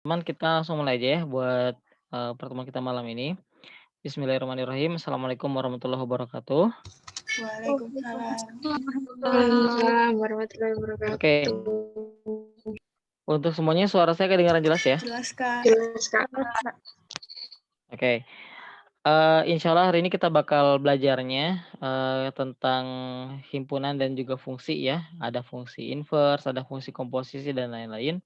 Teman kita langsung mulai aja ya buat, pertemuan kita malam ini. Bismillahirrahmanirrahim. Assalamualaikum warahmatullahi wabarakatuh. Waalaikumsalam. Waalaikumsalam warahmatullahi wabarakatuh. Oke. Untuk semuanya suara saya kedengaran jelas ya? Jelas, Kak. Jelas, Kak. Oke. Insyaallah hari ini kita bakal belajarnya, tentang himpunan dan juga fungsi ya. Ada fungsi inverse, ada fungsi komposisi dan lain-lain.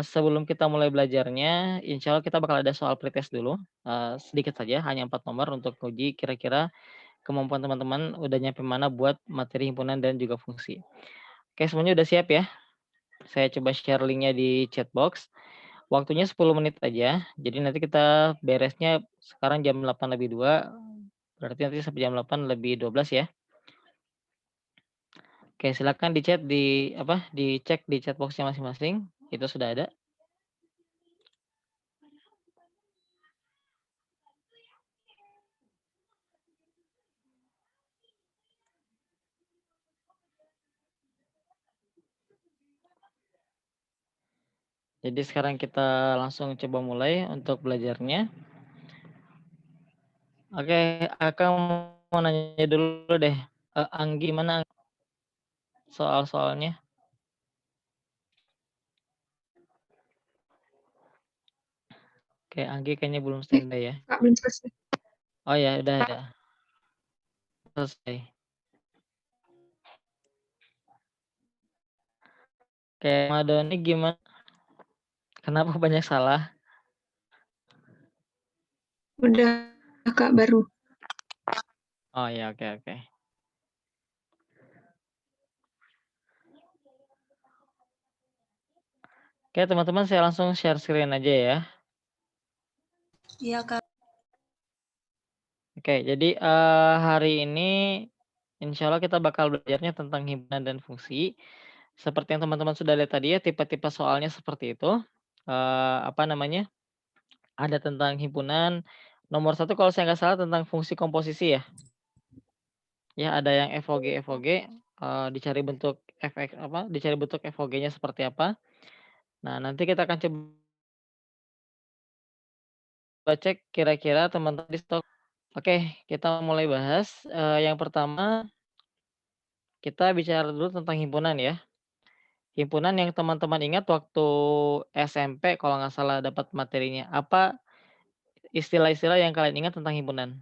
Sebelum kita mulai belajarnya, insyaallah kita bakal ada soal pretest dulu, sedikit saja, hanya 4 nomor untuk uji kira-kira kemampuan teman-teman udah nyampe mana buat materi himpunan dan juga fungsi. Oke, semuanya udah siap ya? Saya coba share linknya di chat box. Waktunya 10 menit aja. Jadi nanti kita beresnya sekarang jam 8.02, berarti nanti sampai jam 8.12 ya. Oke, silakan dicek di chat box-nya masing-masing. Itu sudah ada. Jadi sekarang kita langsung coba mulai untuk belajarnya. Oke, Akang mau nanya dulu deh, Anggi gimana soal-soalnya? Oke, Anggi kayaknya belum standby ya. Kak, belum selesai. Oh ya, udah selesai. Oke, Madoni gimana? Kenapa banyak salah? Udah, Kak, baru. Oh ya, oke. Oke, teman-teman saya langsung share screen aja ya. Iya, Kak. Oke, jadi hari ini insya Allah kita bakal belajarnya tentang himpunan dan fungsi. Seperti yang teman-teman sudah lihat tadi ya, tipe-tipe soalnya seperti itu. Ada tentang himpunan. Nomor 1 kalau saya nggak salah tentang fungsi komposisi ya. Ya, ada yang FOG, dicari bentuk dicari bentuk FOG-nya seperti apa. Nah, nanti kita akan coba cek kira-kira teman-teman di stok. Oke, kita mulai bahas. Yang pertama kita bicara dulu tentang himpunan ya. Himpunan yang teman-teman ingat waktu SMP kalau nggak salah dapat materinya. Apa istilah-istilah yang kalian ingat tentang himpunan?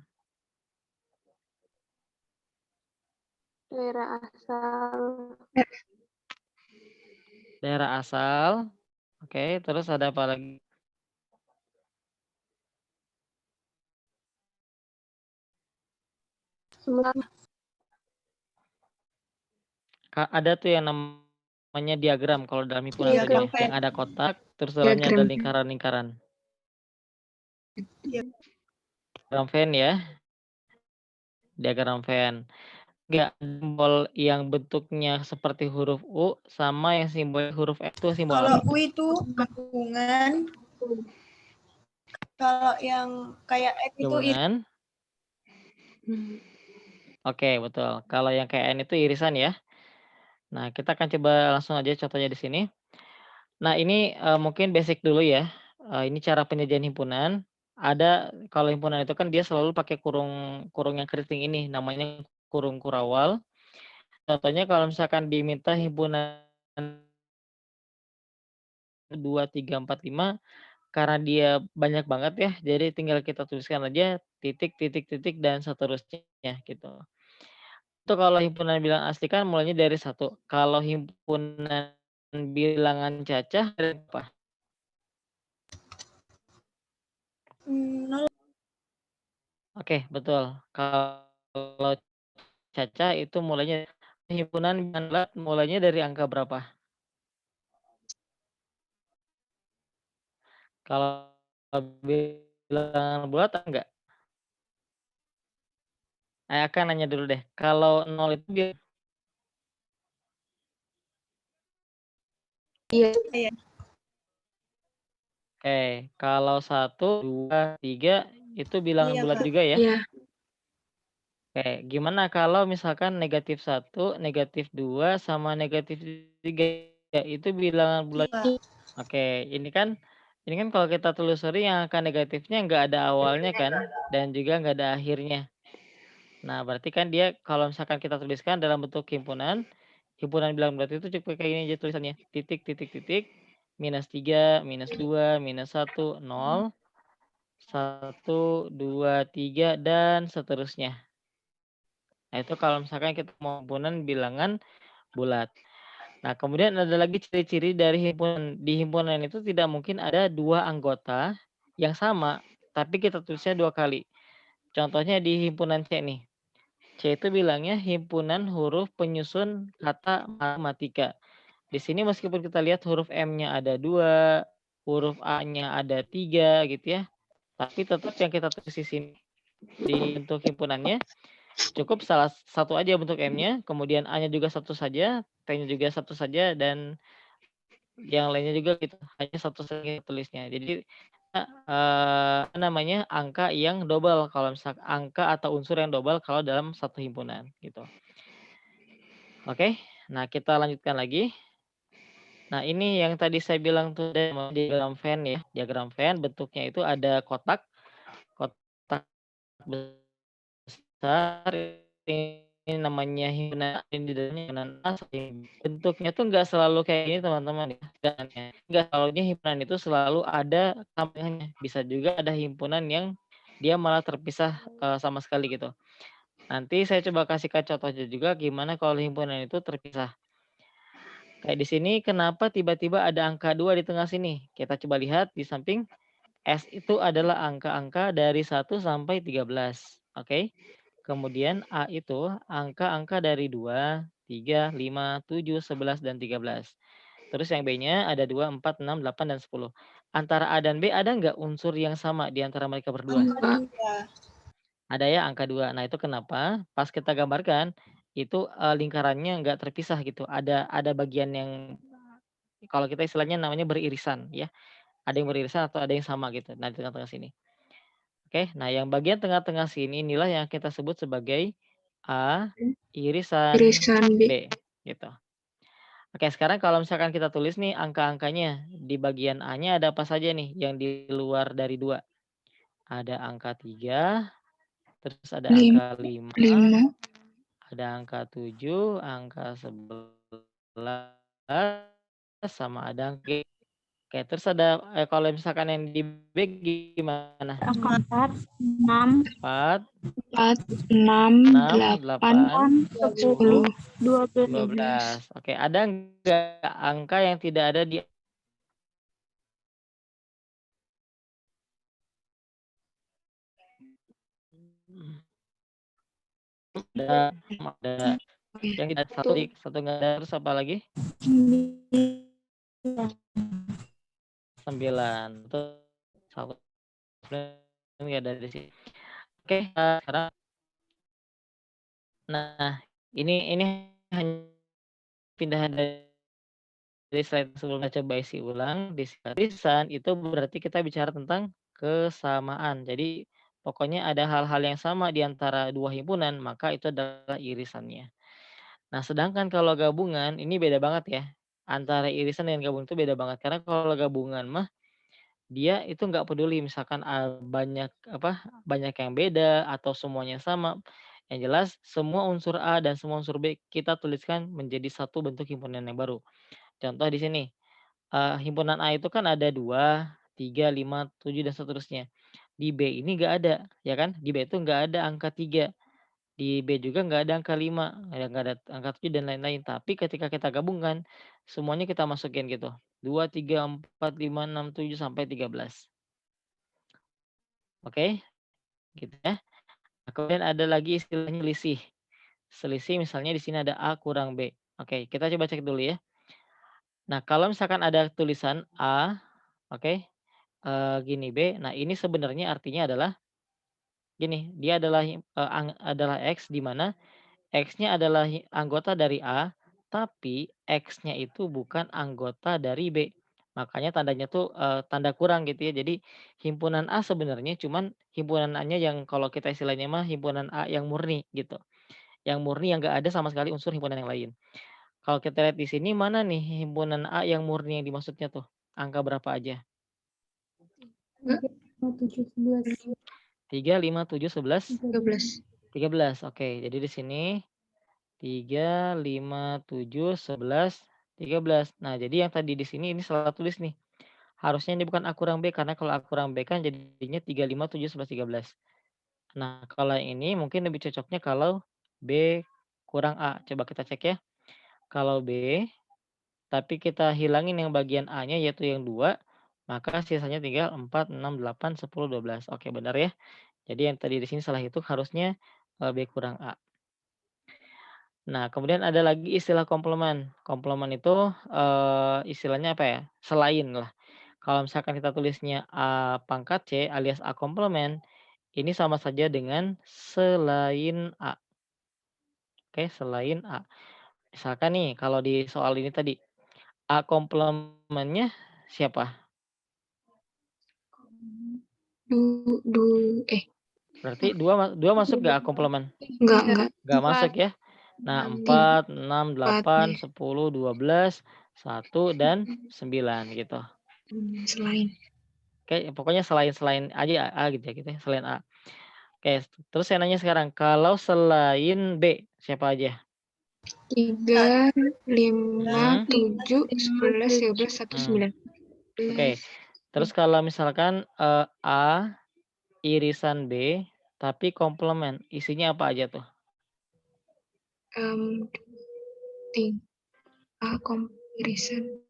Daerah asal. Daerah asal. Oke, terus ada apa lagi? Ada tuh yang namanya diagram kalau dalam himpunan tuh Diagram dia, yang Venn. ada kotak, terus dalamnya ada lingkaran-lingkaran. Diagram Venn ya, diagram Venn. Enggak, simbol yang bentuknya seperti huruf U sama yang simbol huruf F itu simbol Kalau apa? U itu gabungan. Kalau yang kayak X itu Gabungan. Oke, betul. Kalau yang kayak N itu irisan ya. Nah, kita akan coba langsung aja contohnya di sini. Nah, ini, mungkin basic dulu ya. Ini cara penyajian himpunan. Ada kalau himpunan itu kan dia selalu pakai kurung kurung yang keriting ini, namanya kurung kurawal. Contohnya kalau misalkan diminta himpunan 2, 3, 4, 5, karena dia banyak banget ya, jadi tinggal kita tuliskan aja titik titik titik dan seterusnya gitu. Itu kalau himpunan bilangan asli kan mulainya dari 1. Kalau himpunan bilangan cacah dari apa? 0. Oke, betul. Kalau cacah itu mulainya himpunan bilangan mulainya dari angka berapa? Kalau bilangan bulat enggak? Akan nanya dulu deh, kalau 0 itu Iya. Oke, kalau 1, 2, 3 itu bilangan Iya, bulat Kak. juga ya? Iya. Oke, gimana kalau misalkan -1, -2, sama -3 itu bilangan bulat? Enggak. Oke, ini kan kalau kita telusuri yang angka negatifnya nggak ada awalnya kan, dan juga nggak ada akhirnya. Nah, berarti kan dia kalau misalkan kita tuliskan dalam bentuk himpunan, himpunan bilang berarti itu cukup kayak gini aja tulisannya, titik, titik, titik, -3, -2, -1, 0, 1, 2, 3, dan seterusnya. Nah, itu kalau misalkan kita mau himpunan bilangan bulat. Nah, kemudian ada lagi ciri-ciri dari himpunan. Di himpunan itu tidak mungkin ada 2 anggota yang sama, tapi kita tulisnya 2 kali. Contohnya di himpunan C nih. C itu bilangnya himpunan huruf penyusun kata matematika. Di sini meskipun kita lihat huruf M-nya ada 2, huruf A-nya ada 3 gitu ya, tapi tetap yang kita tulis di sini di bentuk himpunannya cukup salah satu aja bentuk M-nya, kemudian A-nya juga satu saja, T-nya juga satu saja, dan yang lainnya juga gitu, hanya satu saja tulisnya. Jadi, apa namanya, angka yang double kalau angka atau unsur yang double kalau dalam satu himpunan, gitu. Oke, nah kita lanjutkan lagi. Nah ini yang tadi saya bilang tuh diagram Venn ya, diagram Venn bentuknya itu ada kotak, kotak besar, ini namanya himpunan, ini di dalamnya himpunan A, bentuknya tuh nggak selalu kayak gini teman-teman ya, nggak selalunya himpunan itu selalu ada tampilannya, bisa juga ada himpunan yang dia malah terpisah, sama sekali gitu. Nanti saya coba kasihkan contohnya juga gimana kalau himpunan itu terpisah. Kayak di sini kenapa tiba-tiba ada angka 2 di tengah sini? Kita coba lihat di samping, S itu adalah angka-angka dari 1 sampai 13, oke. Kemudian A itu angka-angka dari 2, 3, 5, 7, 11, dan 13. Terus yang B-nya ada 2, 4, 6, 8, dan 10. Antara A dan B ada nggak unsur yang sama di antara mereka berdua? Angka 2. Ada ya angka 2. Nah itu kenapa pas kita gambarkan, itu, lingkarannya nggak terpisah gitu, ada bagian yang kalau kita istilahnya namanya beririsan ya, ada yang beririsan atau ada yang sama gitu, nah di tengah-tengah sini. Oke, nah yang bagian tengah-tengah sini inilah yang kita sebut sebagai A irisan Irisan B. B, gitu. Oke, sekarang kalau misalkan kita tulis nih angka-angkanya, di bagian A-nya ada apa saja nih yang di luar dari 2? Ada angka 3, terus ada Lim- angka 5, 5. ada angka 7, angka 11, sama ada angka G. Oke, terus ada, kalau misalkan yang di B gimana? Angka 4, 6, 4, 4, 6, 6, 8, 8, 10. 12. 12. Oke, ada nggak angka yang tidak ada di ada yang tidak ada satu nggak ada, terus apa lagi? 9. Terus satu nggak ada di sini. Oke, sekarang nah ini hanya pindahan dari slide sebelumnya, coba isi ulang di tulisan itu berarti kita bicara tentang kesamaan. Jadi pokoknya ada hal-hal yang sama di antara dua himpunan, maka itu adalah irisannya. Nah, sedangkan kalau gabungan ini beda banget ya. Antara irisan dengan gabungan itu beda banget. Karena kalau gabungan mah dia itu nggak peduli misalkan, banyak yang beda atau semuanya sama. Yang jelas semua unsur A dan semua unsur B kita tuliskan menjadi satu bentuk himpunan yang baru. Contoh di sini, himpunan A itu kan ada 2, 3, 5, 7, dan seterusnya. Di B ini nggak ada, ya kan? Di B itu nggak ada angka 3. Di B juga nggak ada angka 5, nggak ada angka 7 dan lain-lain. Tapi ketika kita gabungkan, semuanya kita masukin gitu. 2, 3, 4, 5, 6, 7, sampai 13. Oke, gitu ya. Nah, kemudian ada lagi istilahnya selisih. Selisih misalnya di sini ada A kurang B. Oke, kita coba cek dulu ya. Nah, kalau misalkan ada tulisan A, oke, gini B, nah ini sebenarnya artinya adalah gini, dia adalah adalah X di mana X-nya adalah anggota dari A, tapi X-nya itu bukan anggota dari B. Makanya tandanya tuh, tanda kurang gitu ya. Jadi himpunan A sebenarnya cuman himpunan A-nya yang kalau kita istilahnya mah himpunan A yang murni gitu. Yang murni yang nggak ada sama sekali unsur himpunan yang lain. Kalau kita lihat di sini mana nih himpunan A yang murni yang dimaksudnya tuh? Angka berapa aja? 7, 11. 3, 5, 7, 11, 13. 13. Oke, jadi di sini 3, 5, 7, 11, 13. Nah, jadi yang tadi di sini ini salah tulis nih. Harusnya ini bukan A kurang B, karena kalau A kurang B kan jadinya 3, 5, 7, 11, 13. Nah, kalau yang ini mungkin lebih cocoknya kalau B kurang A. Coba kita cek ya. Kalau B, tapi kita hilangin yang bagian A-nya yaitu yang 2, maka sisanya tinggal 4, 6, 8, 10, 12. Oke, benar ya. Jadi yang tadi di sini salah hitung harusnya B kurang A. Nah, kemudian ada lagi istilah komplement. Komplement itu istilahnya apa ya? Selain lah. Kalau misalkan kita tulisnya A pangkat C alias A komplement, ini sama saja dengan selain A. Oke, selain A. Misalkan nih, kalau di soal ini tadi, A komplementnya siapa? Berarti 2 masuk nggak A komplement? Enggak. Nggak masuk ya. Nah, 4, 6, 8, 10, 12, 1, dan 9 gitu. Selain. Oke, pokoknya selain aja A gitu ya, selain A. Oke, terus saya nanya sekarang, kalau selain B, siapa aja? 3, 5, Hmm, 7, 11, 13, 1, hmm. 9. Oke, terus kalau misalkan A irisan B, tapi komplement, isinya apa aja tuh? A comparison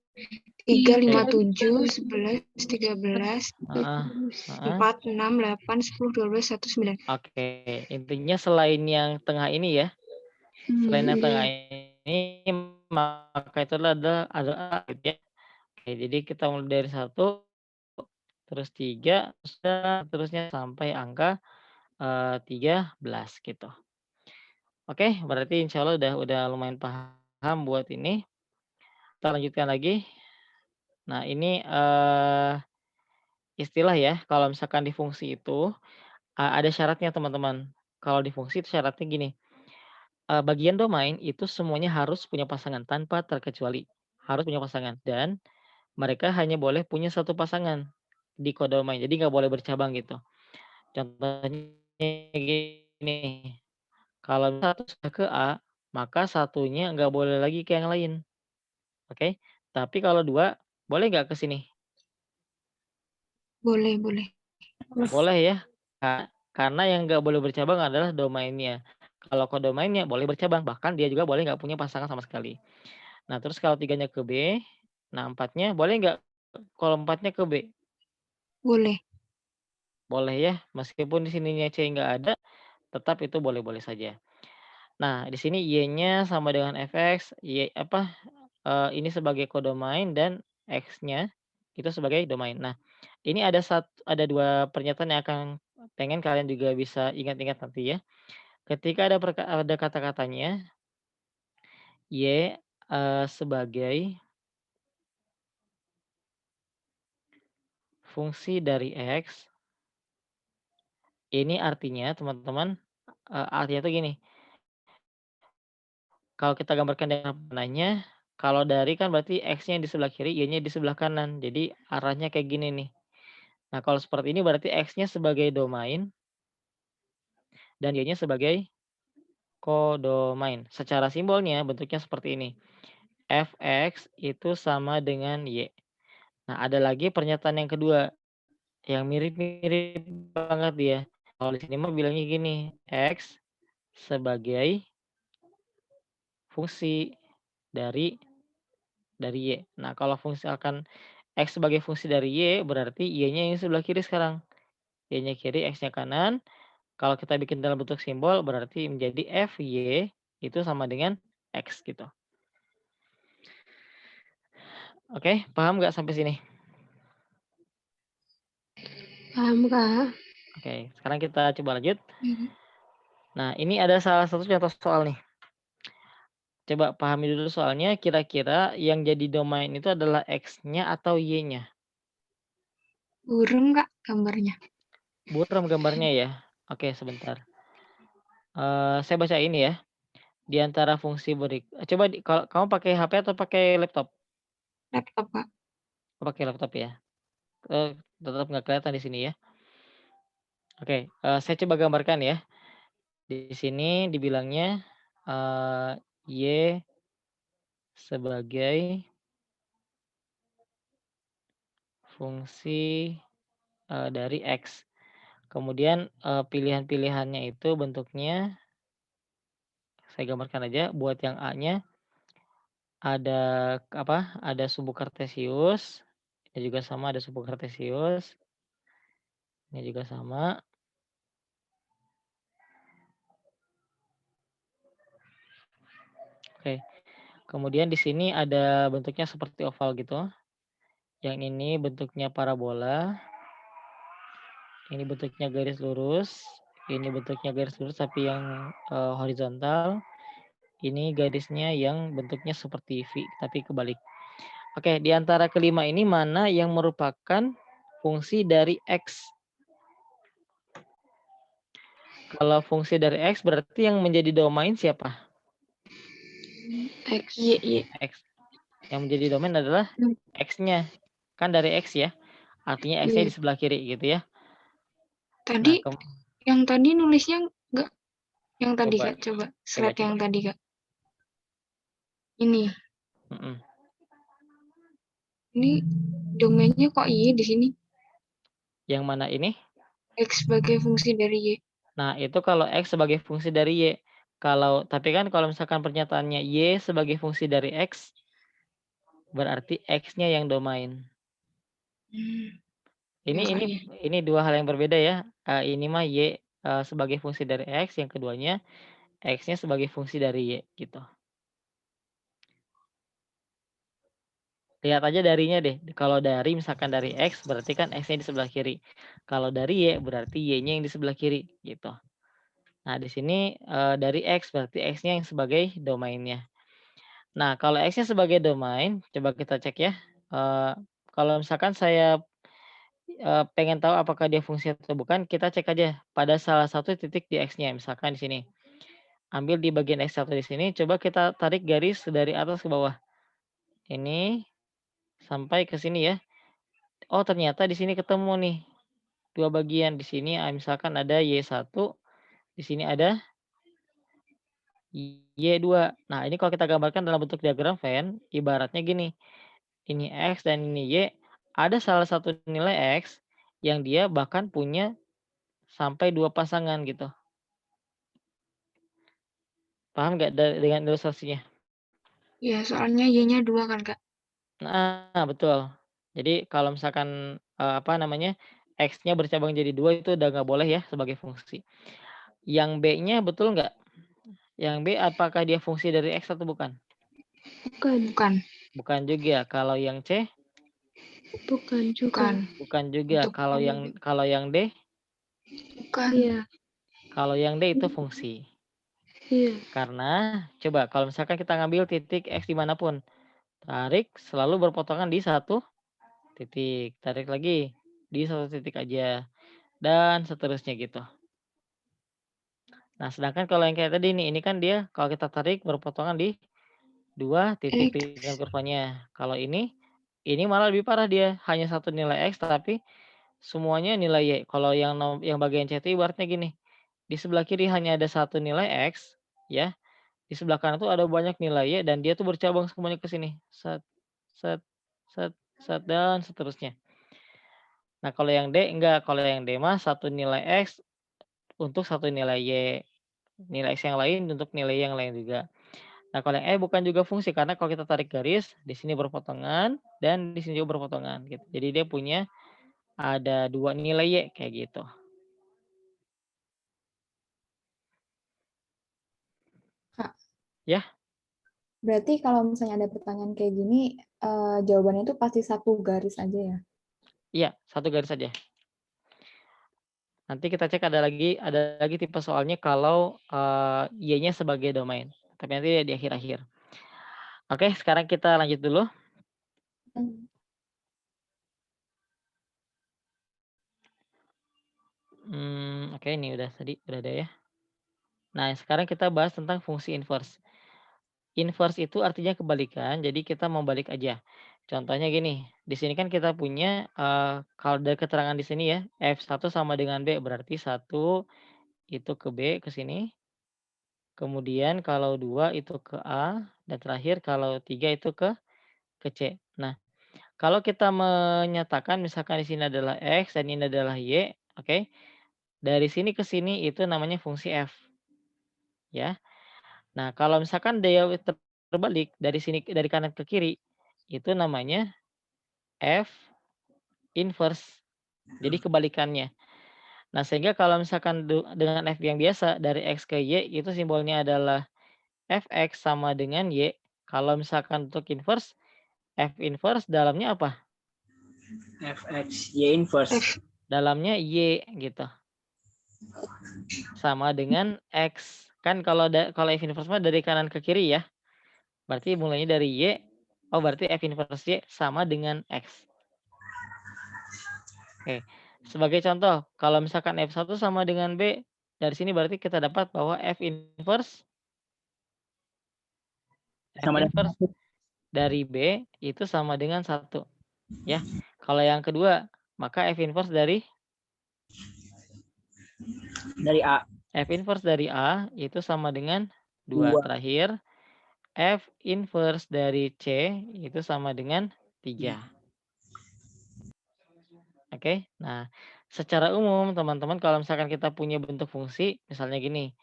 3, 5, 7, 11, 13, Heeh, heeh. 4, 6, 8, 10, 12, 1, 9. Oke, intinya selain yang tengah ini ya, selain yang tengah ini maka itu adalah A gitu ya. Oke, jadi kita mulai dari 1, terus 3, seterusnya sampai angka 13 gitu. Oke, berarti insya Allah udah lumayan paham buat ini. Kita lanjutkan lagi. Nah, ini istilah ya, kalau misalkan di fungsi itu ada syaratnya teman-teman. Kalau di fungsi itu syaratnya gini, bagian domain itu semuanya harus punya pasangan tanpa terkecuali. Harus punya pasangan dan mereka hanya boleh punya satu pasangan di kodomain. Jadi nggak boleh bercabang gitu. Contohnya gini, kalau satu sudah ke A, maka satunya nggak boleh lagi ke yang lain. Oke. Tapi kalau 2 boleh nggak ke sini? Boleh. Boleh ya. Karena yang nggak boleh bercabang adalah domainnya. Kalau kodomainnya boleh bercabang, bahkan dia juga boleh nggak punya pasangan sama sekali. Nah, terus kalau 3-nya ke B, nah 4-nya boleh nggak kalau 4-nya ke B? Boleh. Boleh ya, meskipun di sininya C nggak ada, tetap itu boleh-boleh saja. Nah, di sini Y-nya sama dengan fx, ini sebagai kodomain dan X-nya itu sebagai domain. Nah, ini ada 2 pernyataan yang akan pengen kalian juga bisa ingat-ingat nanti ya. Ketika ada kata-katanya Y, sebagai fungsi dari X, ini artinya teman-teman, artinya tuh gini, kalau kita gambarkan dengan panahnya, kalau dari kan berarti X-nya di sebelah kiri, Y-nya di sebelah kanan. Jadi arahnya kayak gini nih. Nah, kalau seperti ini berarti X-nya sebagai domain dan Y-nya sebagai kodomain. Secara simbolnya bentuknya seperti ini. Fx itu sama dengan Y. Nah, ada lagi pernyataan yang kedua yang mirip-mirip banget dia. Kalau di sini mah bilangnya gini, X sebagai fungsi dari Y. Nah, kalau fungsi akan X sebagai fungsi dari Y, berarti Y-nya yang sebelah kiri sekarang. Y-nya kiri, X-nya kanan. Kalau kita bikin dalam bentuk simbol, berarti menjadi FY itu sama dengan X gitu. Oke, paham nggak sampai sini? Paham, Kak? Oke, sekarang kita coba lanjut. Nah, ini ada salah satu contoh soal nih. Coba pahami dulu soalnya, kira-kira yang jadi domain itu adalah X-nya atau Y-nya? Burung, Kak, gambarnya. Buram gambarnya ya. Oke, sebentar. Saya baca ini ya. Di antara fungsi coba kalau kamu pakai HP atau pakai laptop? Laptop, Kak. pakai laptop ya? Tetap nggak kelihatan di sini ya? Oke, saya coba gambarkan ya. Di sini dibilangnya, Y sebagai fungsi, dari X. Kemudian, pilihan-pilihannya itu bentuknya saya gambarkan aja, buat yang A-nya ada ada sumbu kartesius, ini juga sama ada sumbu kartesius, ini juga sama. Oke, kemudian di sini ada bentuknya seperti oval gitu, yang ini bentuknya parabola, ini bentuknya garis lurus, ini bentuknya garis lurus tapi yang, horizontal, ini garisnya yang bentuknya seperti V tapi kebalik. Oke, di antara kelima ini mana yang merupakan fungsi dari X? Kalau fungsi dari X berarti yang menjadi domain siapa? X. Y. X. Yang menjadi domain adalah X-nya. Kan dari X ya. Artinya X-nya Iya. di sebelah kiri gitu ya. Tadi Nah, yang tadi nulisnya enggak yang tadi coba Kak, coba coba slide yang coba. tadi Kak. Ini. Mhm. Ini domainnya kok Y di sini? Yang mana ini? X sebagai fungsi dari Y. Nah, itu kalau X sebagai fungsi dari Y. Tapi kan kalau misalkan pernyataannya Y sebagai fungsi dari X, berarti X-nya yang domain. Ini Ya, ini Kak, ya. ini dua hal yang berbeda ya. Ini mah Y, sebagai fungsi dari X, yang keduanya X-nya sebagai fungsi dari Y gitu. Lihat aja darinya deh. Kalau dari misalkan dari X berarti kan X-nya di sebelah kiri. Kalau dari Y berarti Y-nya yang di sebelah kiri gitu. Nah, di sini, dari X berarti X-nya yang sebagai domainnya. Nah, kalau X-nya sebagai domain, coba kita cek ya. Kalau misalkan saya, pengen tahu apakah dia fungsi atau bukan, kita cek aja pada salah satu titik di X-nya. Misalkan di sini. Ambil di bagian X1 di sini, coba kita tarik garis dari atas ke bawah. Ini sampai ke sini ya. Oh, ternyata di sini ketemu nih, 2 bagian. Di sini, misalkan ada Y1, di sini ada Y2. Nah, ini kalau kita gambarkan dalam bentuk diagram Venn, ibaratnya gini, ini X dan ini Y, ada salah satu nilai X yang dia bahkan punya sampai 2 pasangan gitu. Paham nggak dengan ilustrasinya? Ya, soalnya Y-nya 2 kan, Kak. Nah, betul. Jadi kalau misalkan, X-nya bercabang jadi 2 itu udah nggak boleh ya sebagai fungsi. Yang B-nya betul nggak? Yang B apakah dia fungsi dari X atau bukan? Bukan. Bukan juga. Kalau yang C? Bukan juga. Bukan juga. Kalau yang D? Bukan. Iya. Kalau yang D itu fungsi. Iya. Karena coba kalau misalkan kita ngambil titik X dimanapun, tarik selalu berpotongan di satu titik, tarik lagi di satu titik aja, dan seterusnya gitu. Nah, sedangkan kalau yang kayak tadi nih, ini kan dia kalau kita tarik berpotongan di 2 titik dengan kurvanya. Kalau ini malah lebih parah dia, hanya satu nilai X tapi semuanya nilai Y. Kalau yang bagian C itu ibaratnya gini, di sebelah kiri hanya ada satu nilai X, ya, di sebelah kanan tuh ada banyak nilai Y dan dia tuh bercabang semuanya ke sini, set set set set, dan seterusnya. Nah, kalau yang D enggak, kalau yang D mah satu nilai X untuk satu nilai Y, nilai X yang lain untuk nilai Y yang lain juga. Nah, kalau yang E bukan juga fungsi karena kalau kita tarik garis, di sini berpotongan dan di sini juga berpotongan gitu. Jadi dia punya ada 2 nilai Y kayak gitu. Kak, Ya, berarti kalau misalnya ada pertanyaan kayak gini, jawabannya itu pasti satu garis aja ya? iya, satu garis saja. Nanti kita cek ada lagi tipe soalnya kalau, Y-nya sebagai domain, tapi nanti di akhir-akhir. Oke, sekarang kita lanjut dulu. Oke, ini udah ada ya. Nah, sekarang kita bahas tentang fungsi inverse. Inverse itu artinya kebalikan, jadi kita mau balik aja. Contohnya gini, di sini kan kita punya, kalau dari keterangan di sini ya, F1 sama dengan B, berarti 1 itu ke B, ke sini. Kemudian kalau 2 itu ke A, dan terakhir kalau 3 itu ke C. Nah, kalau kita menyatakan misalkan di sini adalah X dan ini adalah Y, oke. Dari sini ke sini itu namanya fungsi F, ya. Nah, kalau misalkan dia terbalik dari sini dari kanan ke kiri, itu namanya F inverse. Jadi kebalikannya. Nah, sehingga kalau misalkan dengan F yang biasa dari X ke Y itu simbolnya adalah Fx sama dengan Y. Kalau misalkan untuk inverse, F inverse dalamnya apa? Fx Y inverse. Dalamnya Y gitu. Sama dengan X. Kan kalau kalau F inverse mah dari kanan ke kiri ya. Berarti mulainya dari Y. Oh, berarti F inverse Y sama dengan X. Oke. Sebagai contoh, kalau misalkan F1 sama dengan B, dari sini berarti kita dapat bahwa F inverse Sama dengan dari B itu sama dengan 1. Ya. Kalau yang kedua, maka F inverse dari A. F inverse dari A itu sama dengan 2. 2. Terakhir, F inverse dari C itu sama dengan 3. Oke. Nah, secara umum teman-teman kalau misalkan kita punya bentuk fungsi, misalnya gini,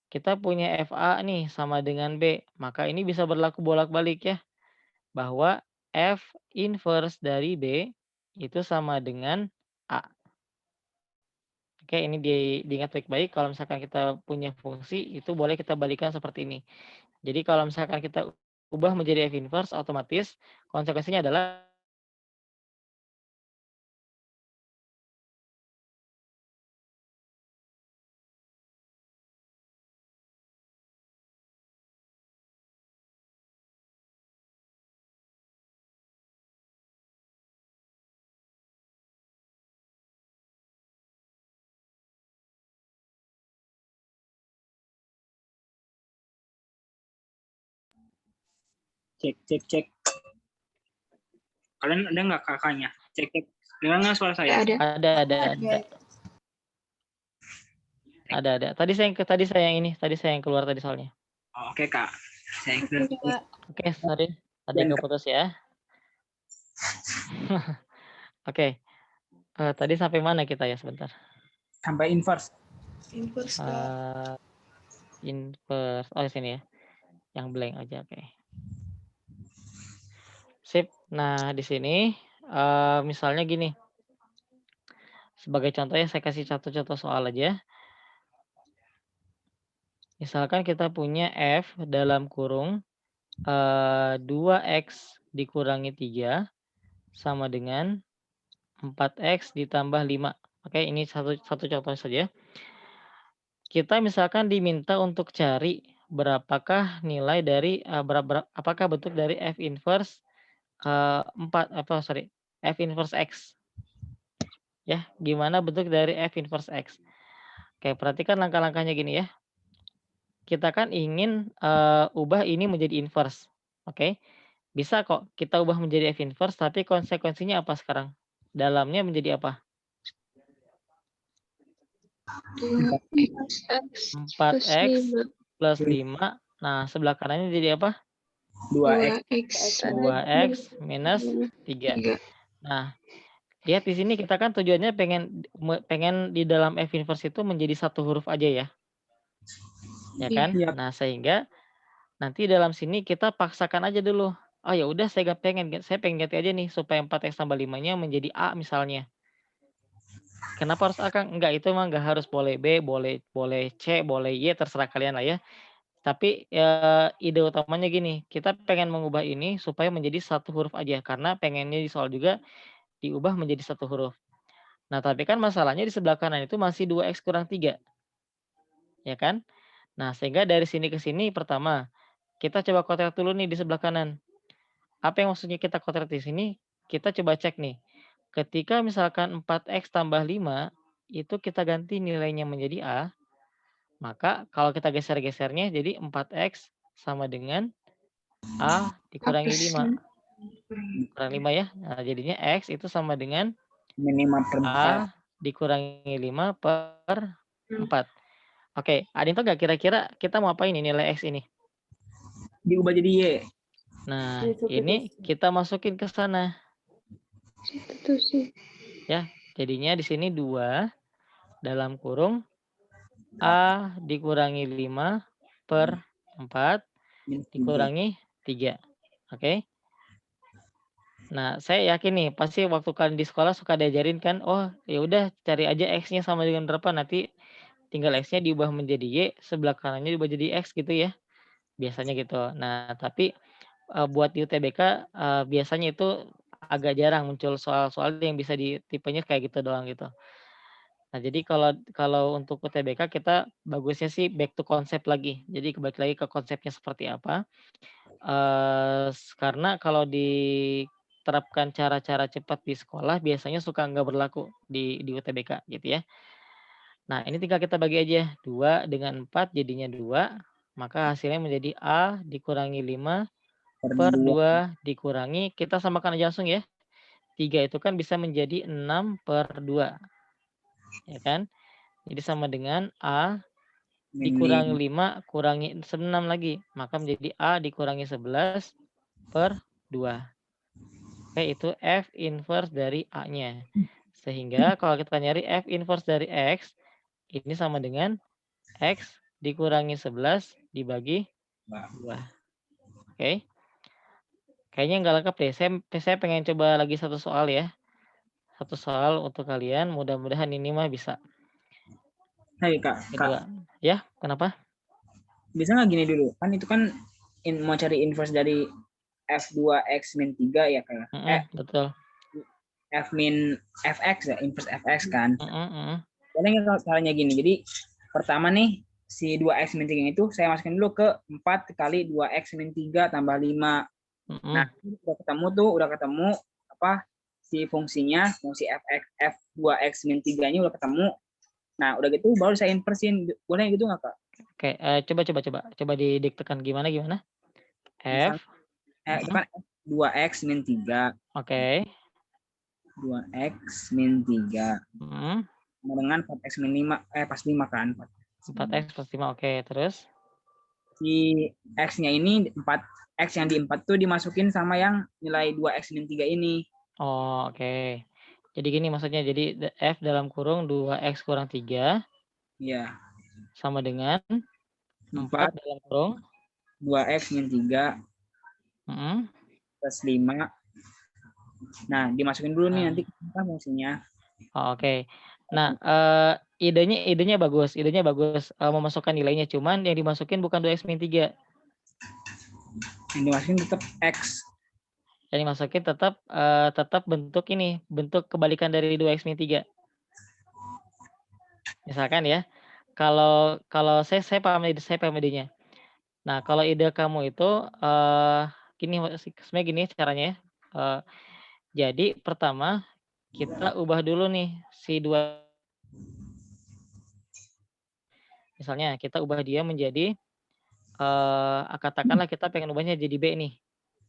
kita punya FA nih sama dengan B, maka ini bisa berlaku bolak-balik ya, bahwa F inverse dari B itu sama dengan A. Oke, ini diingat baik-baik kalau misalkan kita punya fungsi itu boleh kita balikan seperti ini. Jadi kalau misalkan kita ubah menjadi F inverse, otomatis konsekuensinya adalah Cek. Kalian ada nggak kakaknya? Cek. Dengar nggak suara saya? Ada. ada. Tadi saya yang keluar tadi soalnya. Oh, oke, Kak. Saya Oke, sorry. Tadi keputus ya. Oke. Tadi sampai mana kita ya sebentar? sampai inverse. Inverse. Inverse. Oh, di sini ya. Yang blank aja, oke. Sip. Nah, di sini misalnya gini. Sebagai contoh ya saya kasih satu contoh soal aja. Misalkan kita punya F dalam kurung 2x dikurangi 3 sama dengan 4x ditambah 5. Oke, ini satu contoh saja. Kita misalkan diminta untuk cari berapakah nilai dari apakah bentuk dari F inverse F inverse X. Ya, gimana bentuk dari F inverse X? Oke, perhatikan langkah-langkahnya gini ya. Kita kan ingin ubah ini menjadi inverse. Oke. Bisa kok kita ubah menjadi F inverse, tapi konsekuensinya apa sekarang? Dalamnya menjadi apa? 4x plus 5. Nah, sebelah kanannya jadi apa? 2x minus 3. Nah, lihat di sini kita kan tujuannya pengen di dalam F inverse itu menjadi satu huruf aja ya. Ya kan? Iya. Nah, sehingga nanti dalam sini kita paksakan aja dulu. Oh ya udah saya pengen ganti aja nih supaya 4x tambah 5-nya menjadi A misalnya. Kenapa harus A, Kang? Enggak, itu mah enggak harus, boleh B, boleh C, boleh Y, terserah kalian lah ya. Tapi ide utamanya gini, kita pengen mengubah ini supaya menjadi satu huruf aja karena pengennya di soal juga diubah menjadi satu huruf. Nah, tapi kan masalahnya di sebelah kanan itu masih 2x kurang 3. Ya kan? Nah, sehingga dari sini ke sini pertama, kita coba kotret dulu nih di sebelah kanan. Apa yang maksudnya kita kotret di sini? Kita coba cek nih. Ketika misalkan 4x tambah 5, itu kita ganti nilainya menjadi A, maka kalau kita geser-gesernya jadi 4x sama dengan A dikurangi 5. kurang 5 ya. Nah, jadinya X itu sama dengan Min 5/4. A dikurangi 5 per 4. Oke, ada yang tahu nggak kira-kira kita mau apain ini nilai X ini? Diubah jadi Y. Nah, Substitusi. ini kita masukin ke sana. Substitusi. Ya, jadinya di sini 2 dalam kurung A dikurangi 5 per 4 Min 3. dikurangi 3. Oke. Nah, saya yakin nih, pasti waktu kalian di sekolah suka diajarin kan, oh ya udah cari aja X-nya sama dengan berapa, nanti tinggal X-nya diubah menjadi Y, sebelah kanannya diubah jadi X gitu ya. Biasanya gitu. Nah, tapi buat di UTBK biasanya itu agak jarang muncul soal-soal yang bisa di tipenya kayak gitu doang gitu. Nah, jadi kalau kalau untuk UTBK kita bagusnya sih back to konsep lagi. Jadi kembali lagi ke konsepnya seperti apa. Karena kalau diterapkan cara-cara cepat di sekolah biasanya suka nggak berlaku di UTBK gitu ya. Nah, ini tinggal kita bagi aja, 2 dengan 4 jadinya 2, maka hasilnya menjadi A dikurangi 5 per 2. 2 dikurangi, kita samakan aja langsung ya, 3 itu kan bisa menjadi 6 per 2, ya kan. Jadi sama dengan A Min dikurangi 5. 5 kurangi 6 lagi, maka menjadi A dikurangi 11 per 2. Oke, itu F inverse dari A-nya. Sehingga kalau kita nyari F inverse dari X, ini sama dengan X dikurangi 11 dibagi 2. Oke. Kayaknya nggak lengkap deh. Saya pengen coba lagi satu soal ya. Satu soal untuk kalian. Mudah-mudahan ini mah bisa. Hai Kak, Kedua. Ya, kenapa? bisa nggak gini dulu? Kan itu kan mau cari inverse dari F2X min 3 ya Kak. Betul. F min Fx ya, inverse Fx kan. Mm-mm. Kalau caranya gini, jadi pertama nih si 2x min 3 itu saya masukin dulu ke 4 kali 2x min 3 tambah 5. Nah, udah ketemu apa si fungsinya, fungsi F2x min 3-nya udah ketemu. Nah, udah gitu baru saya inversin. Boleh gitu nggak Kak? Oke, coba didiktekan gimana? F. Itu kan 2x min 3. Oke. 2x min 3. Dengan 4x min 5, pas 5 kan. 4x plus 5, oke. Terus? Si x-nya ini 4x yang di 4 tuh dimasukin sama yang nilai 2x min 3 ini. Oh, oke. Jadi gini maksudnya, jadi F dalam kurung 2x kurang 3 Iya. sama dengan 4 dalam kurung 2x min 3 plus 5. Nah, dimasukin dulu nih nanti apa fungsinya. Oh, oke. Nah, idenya bagus. Memasukkan nilainya, cuman yang dimasukin bukan 2x min 3. Yang dimasukin tetap x. Yang dimasukin tetap bentuk kebalikan dari 2x min 3. Misalkan ya, kalau saya paham idenya. Nah, kalau ide kamu itu gini, sebenarnya gini caranya ya. Jadi pertama kita ubah dulu nih si 2. Misalnya kita ubah dia menjadi katakanlah kita pengen ubahnya jadi B nih.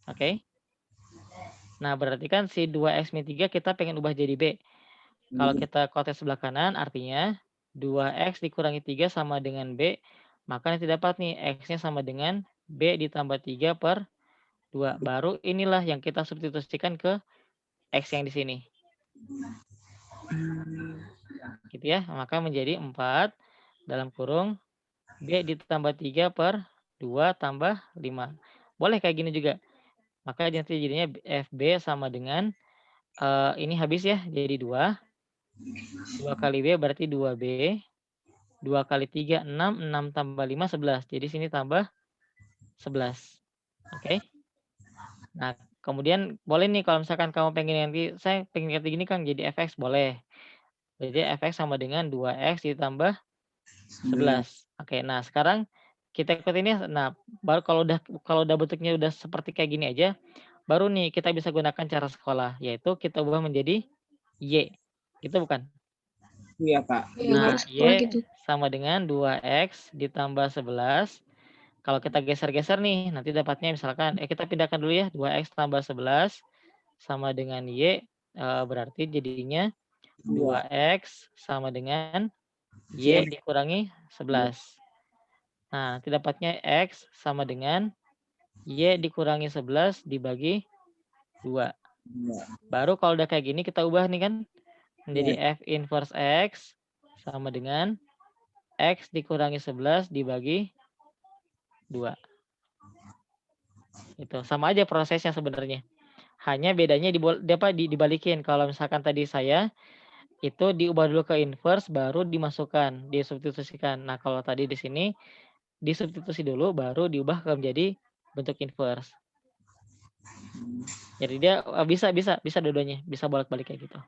Oke. Nah, berarti kan si 2x min 3 kita pengen ubah jadi B. Kalau kita kotes sebelah kanan artinya 2x dikurangi 3 sama dengan B, maka nanti dapat nih x-nya sama dengan B ditambah 3 per 2. Baru inilah yang kita substitusikan ke x yang di sini. Gitu ya. Maka menjadi 4 dalam kurung B ditambah 3 per 2 tambah 5. Boleh kayak gini juga. Maka nanti jadinya FB sama dengan ini habis ya, jadi 2. 2 kali B berarti 2B. 2 kali 3, 6. 6 tambah 5, 11. Jadi sini tambah 11. Oke. Nah, kemudian boleh nih kalau misalkan kamu pengen nanti, saya pengen ganti gini kan jadi fx, boleh. Jadi fx sama dengan 2x ditambah 11. Oke, nah sekarang kita ikut ini. Nah, baru kalau udah bentuknya udah seperti kayak gini aja, baru nih kita bisa gunakan cara sekolah, yaitu kita ubah menjadi Y. Gitu bukan? Iya, Pak. Nah, Y sama dengan 2x ditambah 11 Kalau kita geser-geser nih, nanti dapatnya misalkan, kita pindahkan dulu ya, 2x tambah 11 sama dengan Y, berarti jadinya 2x sama dengan Y dikurangi 11. Nah, nanti dapatnya X sama dengan Y dikurangi 11 dibagi 2. Baru kalau udah kayak gini kita ubah nih kan, menjadi F inverse X sama dengan X dikurangi 11 dibagi 2. Itu sama aja prosesnya sebenarnya. Hanya bedanya dibalikin. Kalau misalkan tadi saya itu diubah dulu ke inverse baru dimasukkan, disubstitusikan. Nah, kalau tadi di sini disubstitusi dulu baru diubah ke menjadi bentuk inverse. Jadi dia bisa dua-duanya, bisa bolak-balik kayak gitu.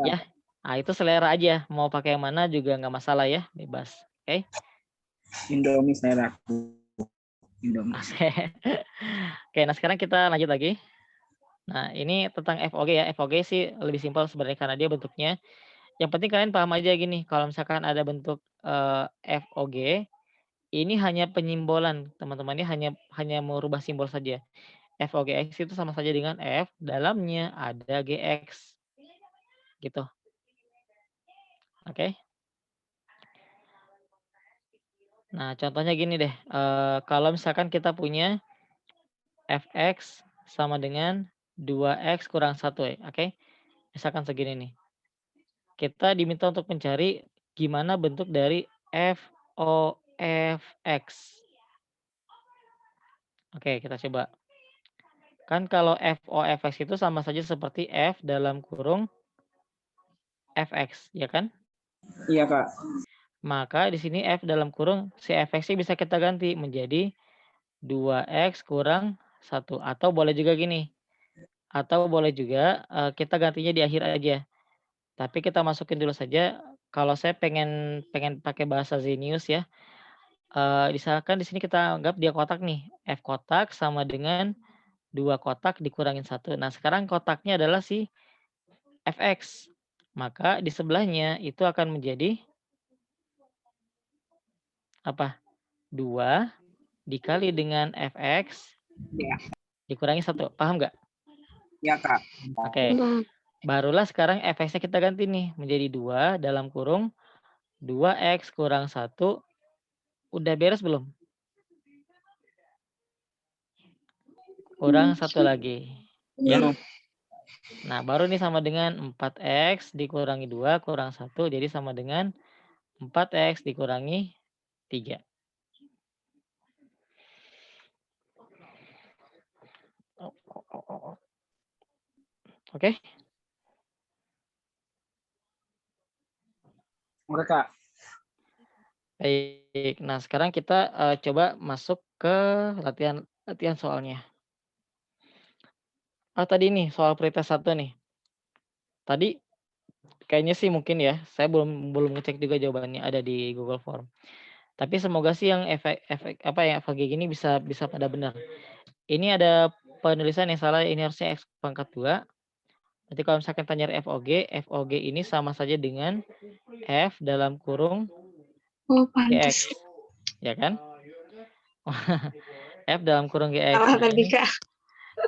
Ya. Nah, itu selera aja. Mau pakai yang mana juga nggak masalah ya, bebas. Oke. Indomie selera aku. Indomie. Oke, nah sekarang kita lanjut lagi. Nah, ini tentang FOG ya. FOG sih lebih simpel sebenarnya karena dia bentuknya. Yang penting kalian paham aja gini, kalau misalkan ada bentuk FOG, ini hanya penyimbolan, teman-teman. Ini hanya merubah simbol saja. FOGX itu sama saja dengan F, dalamnya ada GX. Gitu. Oke. Nah, contohnya gini deh. Kalau misalkan kita punya Fx sama dengan 2x kurang 1 ya. Oke. Misalkan segini nih. Kita diminta untuk mencari gimana bentuk dari FOFX. Oke, kita coba. Kan kalau FOFX itu sama saja seperti F dalam kurung Fx, ya kan? Iya, Kak. Maka di sini F dalam kurung si Fx bisa kita ganti menjadi 2x kurang 1. Atau boleh juga gini. Atau boleh juga kita gantinya di akhir aja. Tapi kita masukin dulu saja. Kalau saya pengen pakai bahasa Zenius ya. Misalkan di sini kita anggap dia kotak nih. F kotak sama dengan 2 kotak dikurangin 1. Nah, sekarang kotaknya adalah si Fx. Maka di sebelahnya itu akan menjadi apa? 2 dikali dengan Fx Ya. dikurangi 1. Paham nggak? Ya, Kak. Oke. Barulah sekarang Fx-nya kita ganti nih menjadi 2 dalam kurung 2x kurang 1. Udah beres belum? Kurang 1 lagi. Ya. Nah, baru nih sama dengan 4x dikurangi 2 kurang 1. Jadi sama dengan 4x dikurangi 3. Oke. Oke, Kak. Baik. Nah, sekarang kita coba masuk ke latihan soalnya. Tadi nih soal pretest 1 nih. Tadi kayaknya sih mungkin ya, saya belum ngecek juga jawabannya ada di Google Form. Tapi semoga sih yang FOG gini bisa pada benar. Ini ada penulisan yang salah, ini harusnya X pangkat 2. Nanti kalau misalkan tanya FOG ini sama saja dengan F dalam kurung GX. Ya kan? F dalam kurung GX. Salah Nah, tadi, Kak.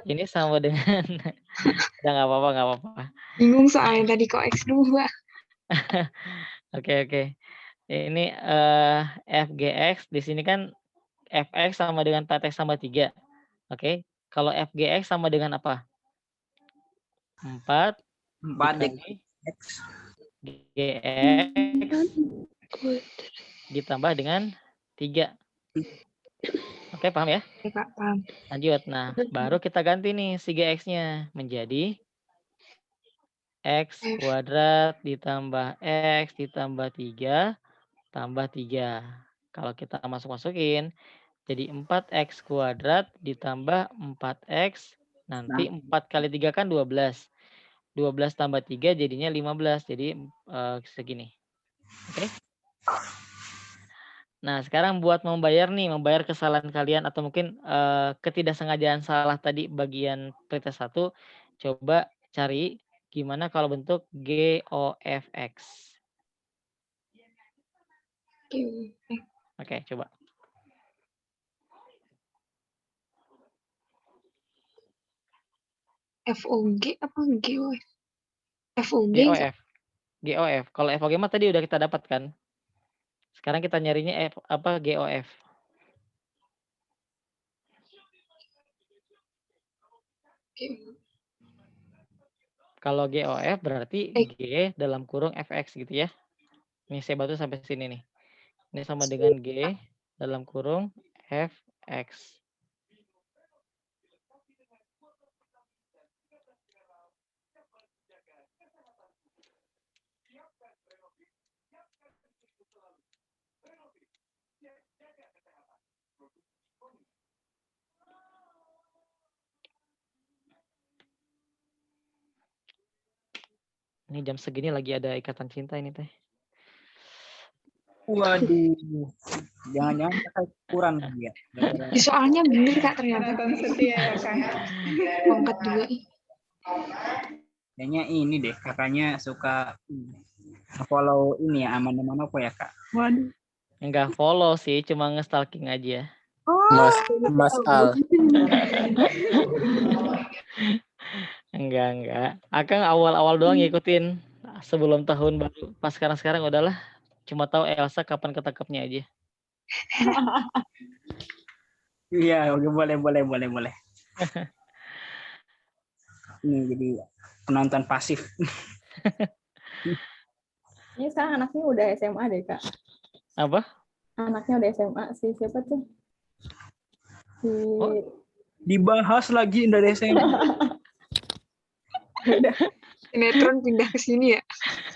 ini sama dengan udah nggak apa-apa. Bingung soalnya tadi kok X2. Oke. Ini FGX di sini kan Fx sama dengan 4x tambah 3. Oke. Kalau FGX sama dengan apa? 4 dikali GX ditambah dengan 3. Oke, paham ya? Oke, Kak, paham. Lanjut. Nah, baru kita ganti nih si GX-nya menjadi X kuadrat ditambah X ditambah 3 tambah 3. Kalau kita masukin jadi 4x kuadrat ditambah 4x. Nanti 4 kali 3 kan 12. 12 tambah 3 jadinya 15. Jadi segini. Oke. Nah, sekarang buat membayar kesalahan kalian atau mungkin ketidaksengajaan salah tadi bagian pretest 1, coba cari gimana kalau bentuk GOFX. Oke, coba. FOG apa GOF? FOG GOF. GOF. Kalau FOG mah tadi udah kita dapat kan. Sekarang kita nyarinya GOF. Kalau GOF berarti Eh. G dalam kurung FX gitu ya. Ini saya bantu sampai sini nih. Ini sama dengan G dalam kurung FX. Ini jam segini lagi ada ikatan cinta ini teh. Waduh, jangan-jangan kakak kurang ya. soalnya bener Kak ternyata. Nonton setia ya Kak. Pangkat 2. Kayaknya ini deh, kakaknya suka follow ini ya, aman-aman apa ya Kak? Waduh. Enggak follow sih, cuma nge-stalking aja. Mas Al. Enggak. Akang awal-awal doang ngikutin sebelum tahun baru. Pas sekarang udahlah. Cuma tahu Elsa kapan ketangkepnya aja. Iya, oke, boleh. Ini jadi penonton pasif. Ini sekarang anaknya udah SMA deh, Kak. Apa? Anaknya udah SMA sih. Siapa tuh? Oh. Dibahas lagi dari SMA. Sinetron pindah ke sini ya.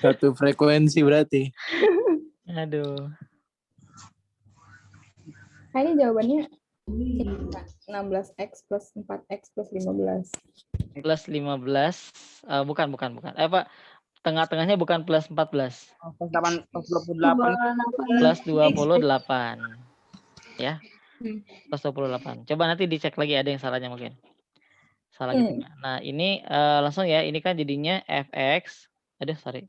Satu frekuensi berarti. Aduh. Kayaknya jawabannya 16x plus 4x plus 15. Plus 15. Bukan. Pak. Tengah-tengahnya bukan plus 14. Plus 28. Plus 28. Ya. Plus 28. Coba nanti dicek lagi ada yang salahnya mungkin. Salah gitu. Nah, ini langsung ya. Ini kan jadinya fx. Aduh, sorry.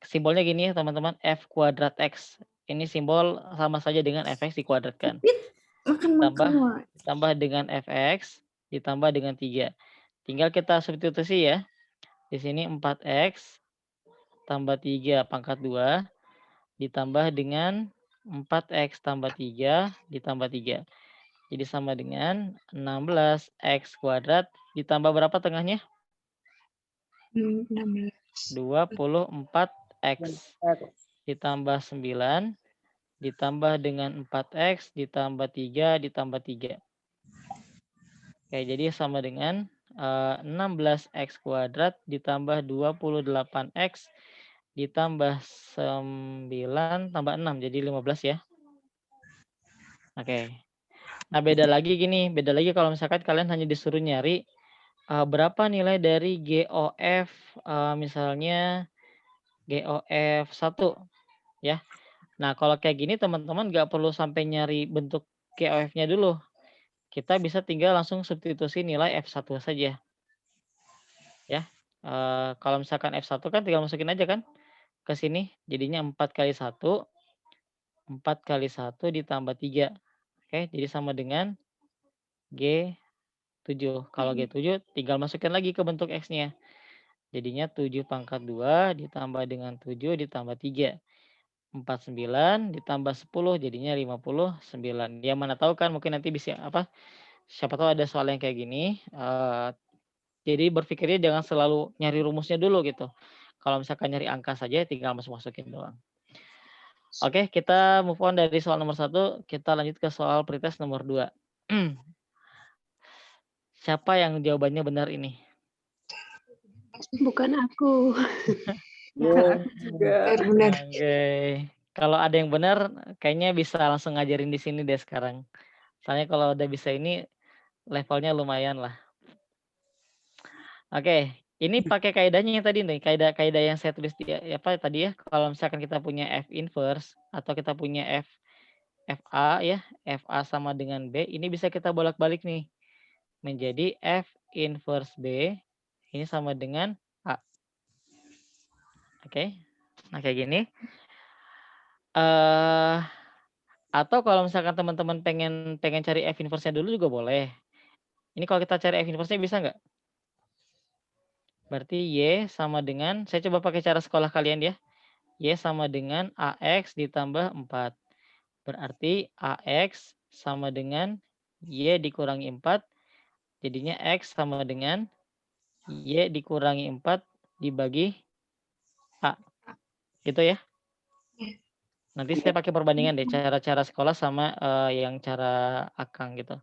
Simbolnya gini ya teman-teman. F kuadrat x. Ini simbol sama saja dengan fx dikuadratkan. Tambah dengan fx ditambah dengan 3. Tinggal kita substitusi ya. Di sini 4x tambah 3 pangkat 2 ditambah dengan 4x tambah 3 ditambah 3. Jadi sama dengan 16x kuadrat ditambah berapa tengahnya? 24x ditambah 9 ditambah dengan 4x ditambah 3 ditambah 3. Oke, jadi sama dengan 16x kuadrat ditambah 28x ditambah 9 tambah 6 jadi 15 ya. Oke. Nah, beda lagi kalau misalkan kalian hanya disuruh nyari berapa nilai dari GOF misalnya GOF 1 ya. Nah, kalau kayak gini teman-teman nggak perlu sampai nyari bentuk GOF-nya dulu. Kita bisa tinggal langsung substitusi nilai F1 saja. Ya. Kalau misalkan F1 kan tinggal masukin aja kan ke sini. Jadinya 4 kali 1. 4 kali 1 ditambah 3. Oke, jadi sama dengan G7. Kalau G7 tinggal masukin lagi ke bentuk X-nya. Jadinya 7 pangkat 2 ditambah dengan 7 ditambah 3. 49 ditambah 10 jadinya 59. Ya mana tahu kan mungkin nanti bisa siapa tahu ada soal yang kayak gini. Jadi berpikirnya jangan selalu nyari rumusnya dulu gitu. Kalau misalkan nyari angka saja tinggal masukin doang. Oke, kita move on dari soal nomor 1. Kita lanjut ke soal pretest nomor 2. Siapa yang jawabannya benar ini? Bukan aku. Benar. Oke. Kalau ada yang benar, kayaknya bisa langsung ngajarin di sini deh sekarang. Soalnya kalau udah bisa ini, levelnya lumayan lah. Oke, ini pakai kaidahnya yang tadi nih, kaidah yang saya tulis tadi ya. Kalau misalkan kita punya F inverse atau kita punya FA ya, FA sama dengan B, ini bisa kita bolak-balik nih. Menjadi F inverse B, ini sama dengan A. Oke, nah kayak gini. Atau kalau misalkan teman-teman pengen cari F inverse-nya dulu juga boleh. Ini kalau kita cari F inverse-nya bisa nggak? Berarti Y sama dengan, saya coba pakai cara sekolah kalian ya. Y sama dengan AX ditambah 4. Berarti AX sama dengan Y dikurangi 4. Jadinya X sama dengan Y dikurangi 4 dibagi A. Gitu ya. Iya. Nanti saya pakai perbandingan deh. Cara-cara sekolah sama yang cara Akang gitu.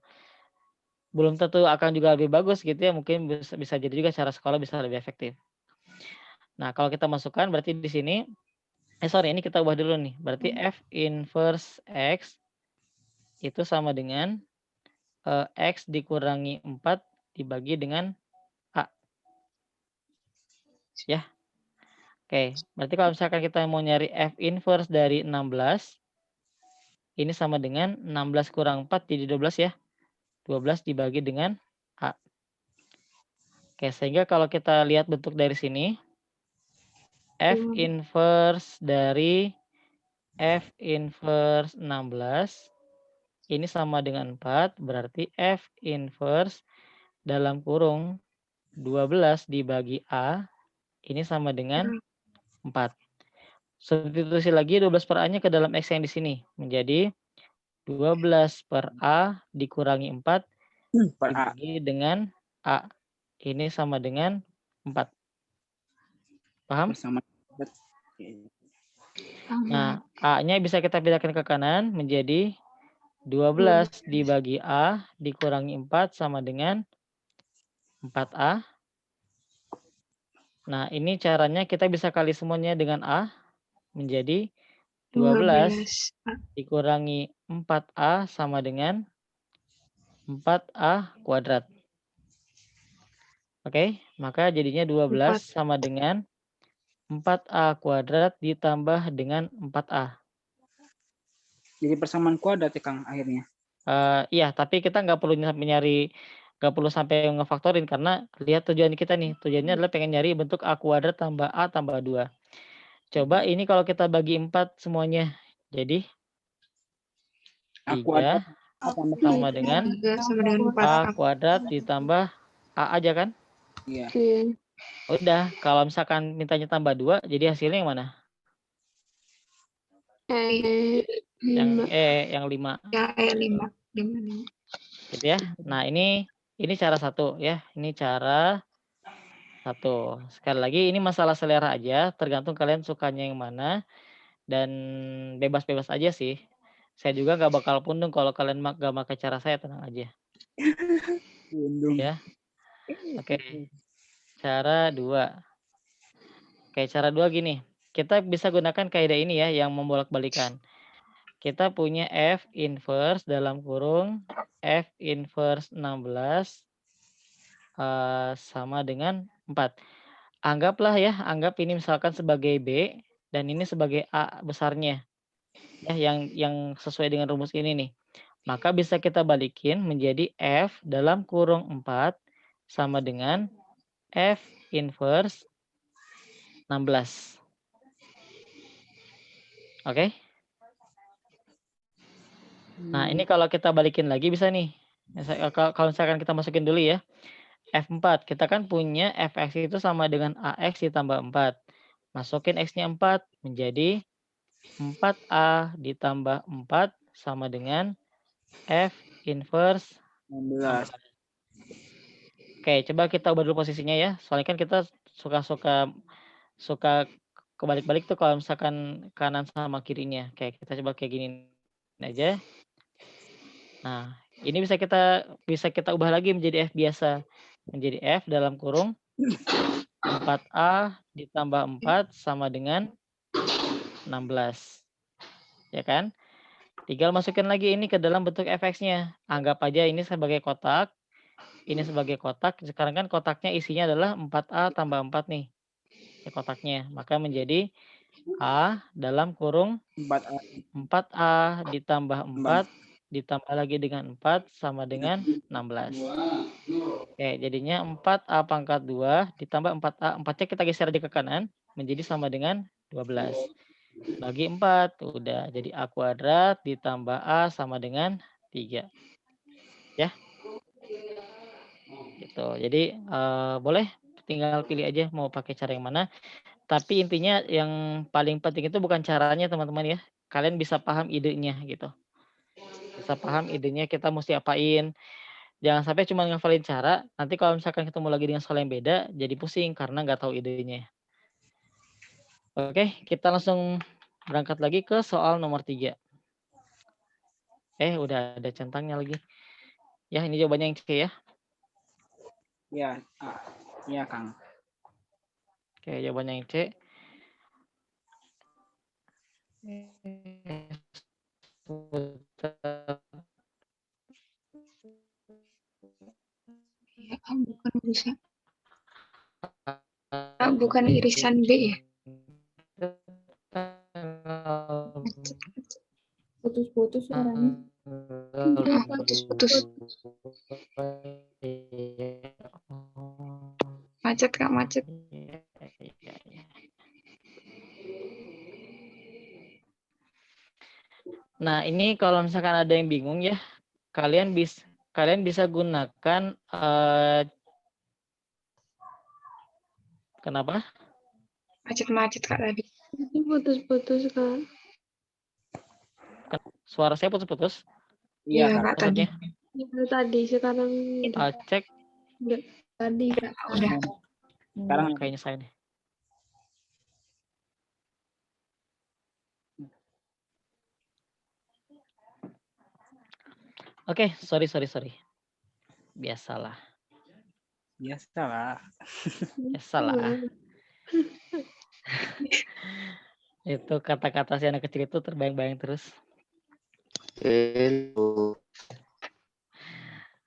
Belum tentu Akang juga lebih bagus gitu ya. Mungkin bisa jadi juga cara sekolah bisa lebih efektif. Nah, kalau kita masukkan berarti di sini, ini kita ubah dulu nih. Berarti F inverse X itu sama dengan X dikurangi 4 dibagi dengan A. Ya. Oke, berarti kalau misalkan kita mau nyari F inverse dari 16, ini sama dengan 16 kurang 4 jadi 12 ya. 12 dibagi dengan A. Oke, sehingga kalau kita lihat bentuk dari sini, F inverse dari F inverse 16 ini sama dengan 4, berarti F inverse dalam kurung 12 dibagi A ini sama dengan 4. Substitusi lagi 12 per A-nya ke dalam X yang di sini. Menjadi 12 per A dikurangi 4 Per A. dibagi dengan A. Ini sama dengan 4. Paham? Bersama. Nah, A-nya bisa kita pindahkan ke kanan menjadi 12 dibagi A dikurangi 4 sama dengan 4A. Nah, ini caranya kita bisa kali semuanya dengan A menjadi 12 dikurangi 4A sama dengan 4A kuadrat. Oke, maka jadinya 12 sama dengan 4A kuadrat ditambah dengan 4A. Jadi persamaan kuadrat ya Kang akhirnya. Iya, tapi kita nggak perlu sampai ngefaktorin karena lihat tujuan kita nih. Tujuannya adalah pengen nyari bentuk A kuadrat tambah A tambah 2. Coba ini kalau kita bagi 4 semuanya. Jadi A kuadrat 3 sama dengan A kuadrat ditambah A aja kan? Iya. Udah, kalau misalkan mintanya tambah 2, jadi hasilnya yang mana? Yang 5. Ya, 5. Gitu ya. Nah, ini cara satu ya. Ini cara satu. Sekali lagi ini masalah selera aja, tergantung kalian sukanya yang mana dan bebas-bebas aja sih. Saya juga nggak bakal pundung kalau kalian nggak pakai cara saya, tenang aja. Ya. Oke. Cara 2. Oke, cara 2 gini. Kita bisa gunakan kaidah ini ya yang membolak-balikan. Kita punya F inverse dalam kurung F inverse 16 sama dengan 4. Anggaplah ya, anggap ini misalkan sebagai B dan ini sebagai A besarnya. Ya, yang sesuai dengan rumus ini nih. Maka bisa kita balikin menjadi F dalam kurung 4 sama dengan F inverse 16. Oke? Nah, ini kalau kita balikin lagi bisa nih. Kalau misalkan kita masukin dulu ya. F4, kita kan punya Fx itu sama dengan AX ditambah 4. Masukin X-nya 4 menjadi 4A ditambah 4 sama dengan F inverse 16. Oke, coba kita ubah dulu posisinya ya. Soalnya kan kita suka kebalik-balik tuh kalau misalkan kanan sama kirinya. Oke, kita coba kayak gini aja. Nah, ini bisa kita ubah lagi menjadi F biasa. Menjadi F dalam kurung 4A ditambah 4 sama dengan 16. Ya kan? Tinggal masukin lagi ini ke dalam bentuk fx-nya. Anggap aja ini sebagai kotak. Ini sebagai kotak. Sekarang kan kotaknya isinya adalah 4A tambah 4 nih. Ya, kotaknya. Maka menjadi A dalam kurung 4A ditambah 4 ditambah lagi dengan 4 sama dengan 16. Oke, jadinya 4A pangkat 2 ditambah 4A. 4-nya kita geser aja ke kanan menjadi sama dengan 12. Bagi 4, udah. Jadi A kuadrat ditambah A sama dengan 3. Ya. gitu. Jadi boleh tinggal pilih aja mau pakai cara yang mana. Tapi intinya yang paling penting itu bukan caranya teman-teman ya. Kalian bisa paham idenya gitu. Bisa paham idenya kita mesti apain. Jangan sampai cuma ngafalin cara, nanti kalau misalkan ketemu lagi dengan soal yang beda, jadi pusing karena nggak tahu idenya. Oke, kita langsung berangkat lagi ke soal nomor 3. Udah ada centangnya lagi. Ya, ini jawabannya yang C ya. Ya, iya Kang. Oke, jawabannya yang C. Ya, bukan irisan. Bukan irisan B ya. Putus-putus suaranya. Putus-putus. Macet Kak, macet. Nah, ini kalau misalkan ada yang bingung ya, kalian bisa gunakan kenapa? Macet-macet Kak tadi. Putus-putus Kak. Suara saya putus-putus. Iya, Iya Kak. Kak tadi. Maksudnya Itu tadi sekarang cek. Tadi Kak. Udah. Sekarang Kayaknya saya nih. Oke, sorry. Biasalah. biasalah. Itu kata-kata si anak kecil itu terbayang-bayang terus.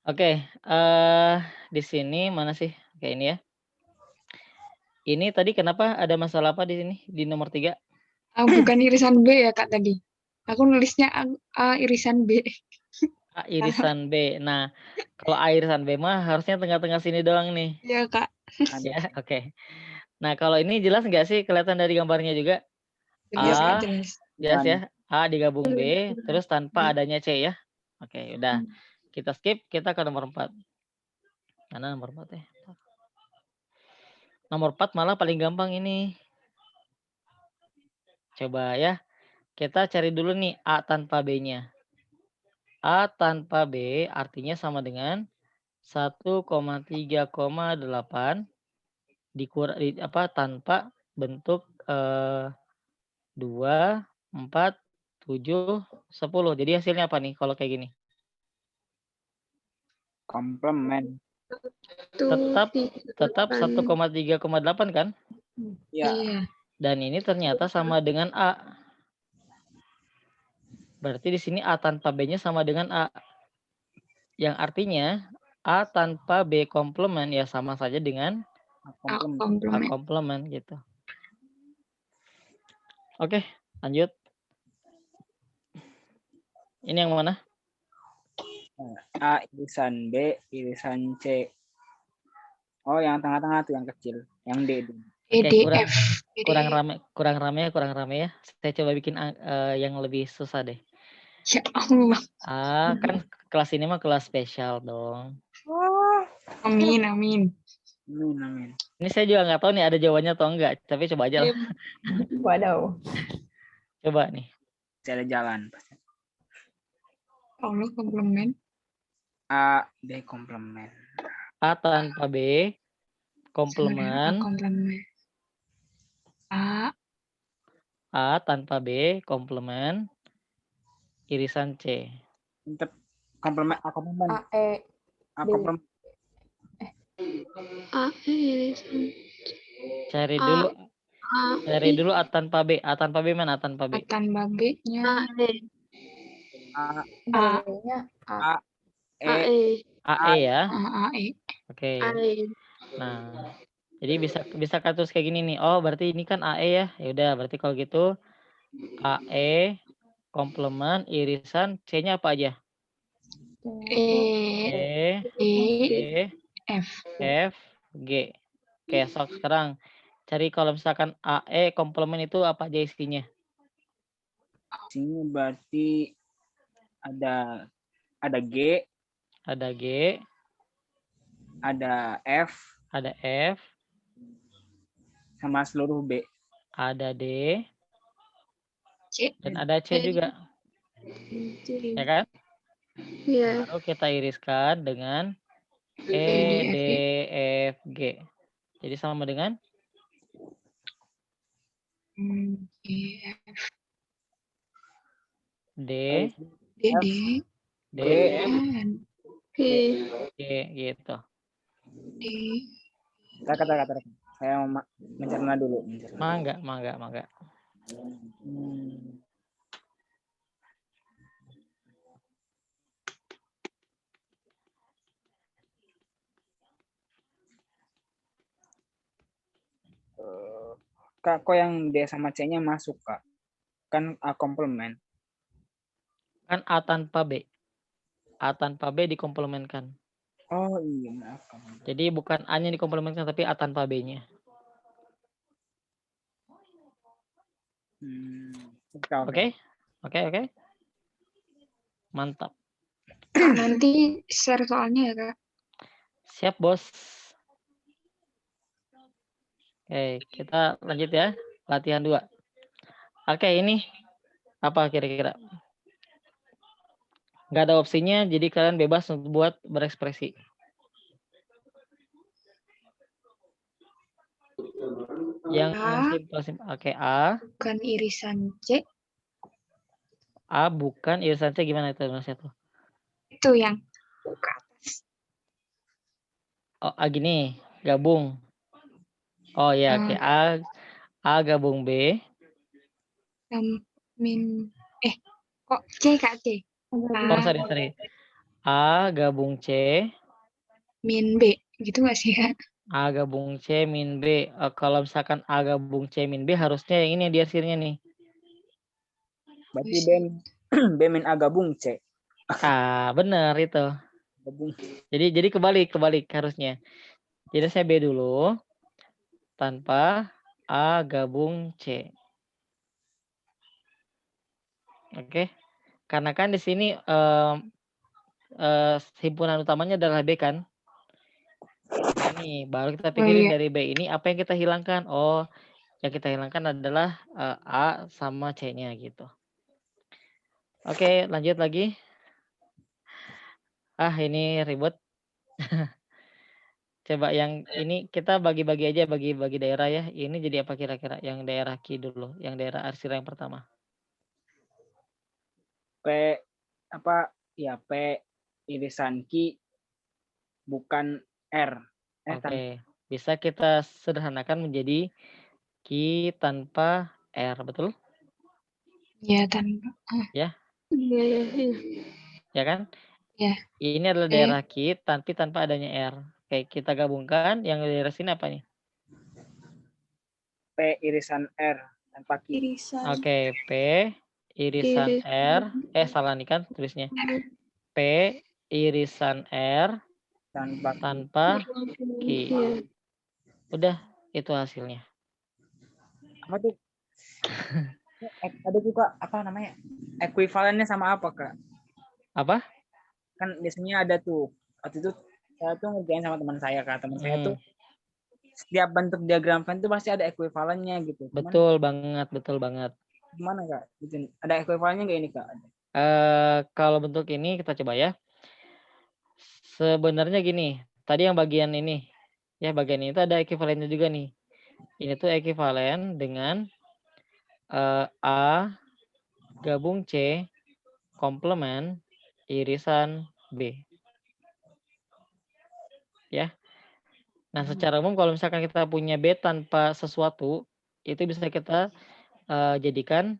Oke, di sini mana sih? Oke, ini ya. Ini tadi kenapa ada masalah apa di sini di nomor 3? Bukan irisan B ya Kak tadi. Aku nulisnya A irisan B. A irisan B. Nah, kalau A irisan B mah harusnya tengah-tengah sini doang nih. Iya Kak. Ya, oke. Nah, kalau ini jelas nggak sih kelihatan dari gambarnya juga? Jelas Kak, A, jelas. jelas ya. A digabung B, terus tanpa adanya C ya. Oke, udah. Kita skip, kita ke nomor 4. Mana nomor 4 ya? Nomor 4 malah paling gampang ini. Coba ya. Kita cari dulu nih A tanpa B-nya. A tanpa B artinya sama dengan 1,3,8 tanpa bentuk 2, 4, 7, 10. Jadi hasilnya apa nih kalau kayak gini? Komplement. Tetap 1,3,8 kan? Iya. Dan ini ternyata sama dengan A. Berarti di sini A tanpa B-nya sama dengan A. Yang artinya A tanpa B komplement ya sama saja dengan A Komplement. komplement gitu. Oke, lanjut. Ini yang mana? A irisan B irisan C. Oh, yang tengah-tengah tuh yang kecil, yang D. EDF. Kurang rame ya. Saya coba bikin yang lebih susah deh. Ya Allah. Kan kelas ini mah kelas spesial dong. Amin. Amin. Ini saya juga nggak tahu nih ada jawabannya atau enggak, tapi coba aja lah. Waduh. Coba nih. Jalan-jalan. Allah komplement. A B komplement. A tanpa B komplement. Komplement. A tanpa B komplement irisan C. Untuk komplement A komplement. AE. A komplement. Cari dulu A tanpa B. A tanpa B mana? A tanpa B. A tanpa B-nya. AE ya. AE. Oke. Nah, jadi bisa katus kayak gini nih. Oh, berarti ini kan AE ya. Ya udah, berarti kalau gitu AE komplement irisan C-nya apa aja? F, G. Oke, sok sekarang cari kalau misalkan AE komplement itu apa aja isinya? Sini berarti ada G. Ada G. ada F ada F, sama seluruh B. ada D, C. dan ada C juga, ya kan? Iya. Baru kita iriskan dengan E, E, D, D, F, G. F, G. Jadi sama dengan E, F, D, D, D, D, B, F, Oke. G gitu. D. Kata-kata. Saya mau mencerna dulu. Mangga. Hmm. Kak, kok yang D sama C-nya masuk, Kak? Kan A komplement. Kan A tanpa B. A tanpa B dikomplementkan. Oh iya, maaf. Jadi bukan A-nya dikomplementkan, tapi A tanpa B-nya. Oke? Mantap. Nanti share soalnya ya, Kak. Siap, Bos. Oke, kita lanjut ya. Latihan 2. Oke, ini apa kira-kira? Nggak ada opsinya, jadi kalian bebas untuk buat berekspresi. Yang simpel. Oke, A. Bukan irisan C. A bukan irisan C, gimana itu maksudnya tuh? Itu yang ke atas. Oh, A gini, gabung. Oh ya, oke. A gabung B. Kok C, Kak, C? Oh, sorry. A gabung C. Min B. Gitu nggak sih, Kak? A gabung C min B. Kalau misalkan A gabung C min B, harusnya yang ini dia hasilnya nih. Berarti B min A gabung C. Bener itu. Gabung. Jadi kebalik harusnya. Jadi saya B dulu tanpa A gabung C. Oke. Karena kan di sini himpunan utamanya adalah B kan. Ini baru kita pikirin dari B ini apa yang kita hilangkan. Oh, yang kita hilangkan adalah A sama C-nya gitu. Oke, lanjut lagi. Ini ribet. Coba yang ini kita bagi-bagi aja, bagi daerah ya. Ini jadi apa kira-kira? Yang daerah Q dulu, yang daerah Arsila yang pertama. P irisan Q bukan R. Oke, bisa kita sederhanakan menjadi Q tanpa R, betul? Ya, tanpa. Ya. Iya. Ya kan? Ya. Ini adalah daerah Q tapi tanpa adanya R. Oke, kita gabungkan yang daerah sini apa nih? P irisan R tanpa Q. Oke, P irisan R. Salah nih kan tulisnya. P irisan R tanpa Q. Udah, itu hasilnya. Apa tuh? Ada juga apa namanya? Ekuivalennya sama apa, Kak? Apa? Kan biasanya ada tuh. Waktu itu saya tuh ngerjain sama teman saya, Kak. Teman saya tuh setiap bentuk diagram Venn itu pasti ada ekuivalennya gitu. Betul banget. Gimana, Kak? Ada ekuivalennya nggak ini, Kak? Kalau bentuk ini kita coba ya. Sebenarnya gini, tadi yang bagian ini, ya bagian ini itu ada ekuivalennya juga nih. Ini tuh ekuivalen dengan A gabung C komplement irisan B. Ya. Nah, secara umum kalau misalkan kita punya B tanpa sesuatu, itu bisa kita jadikan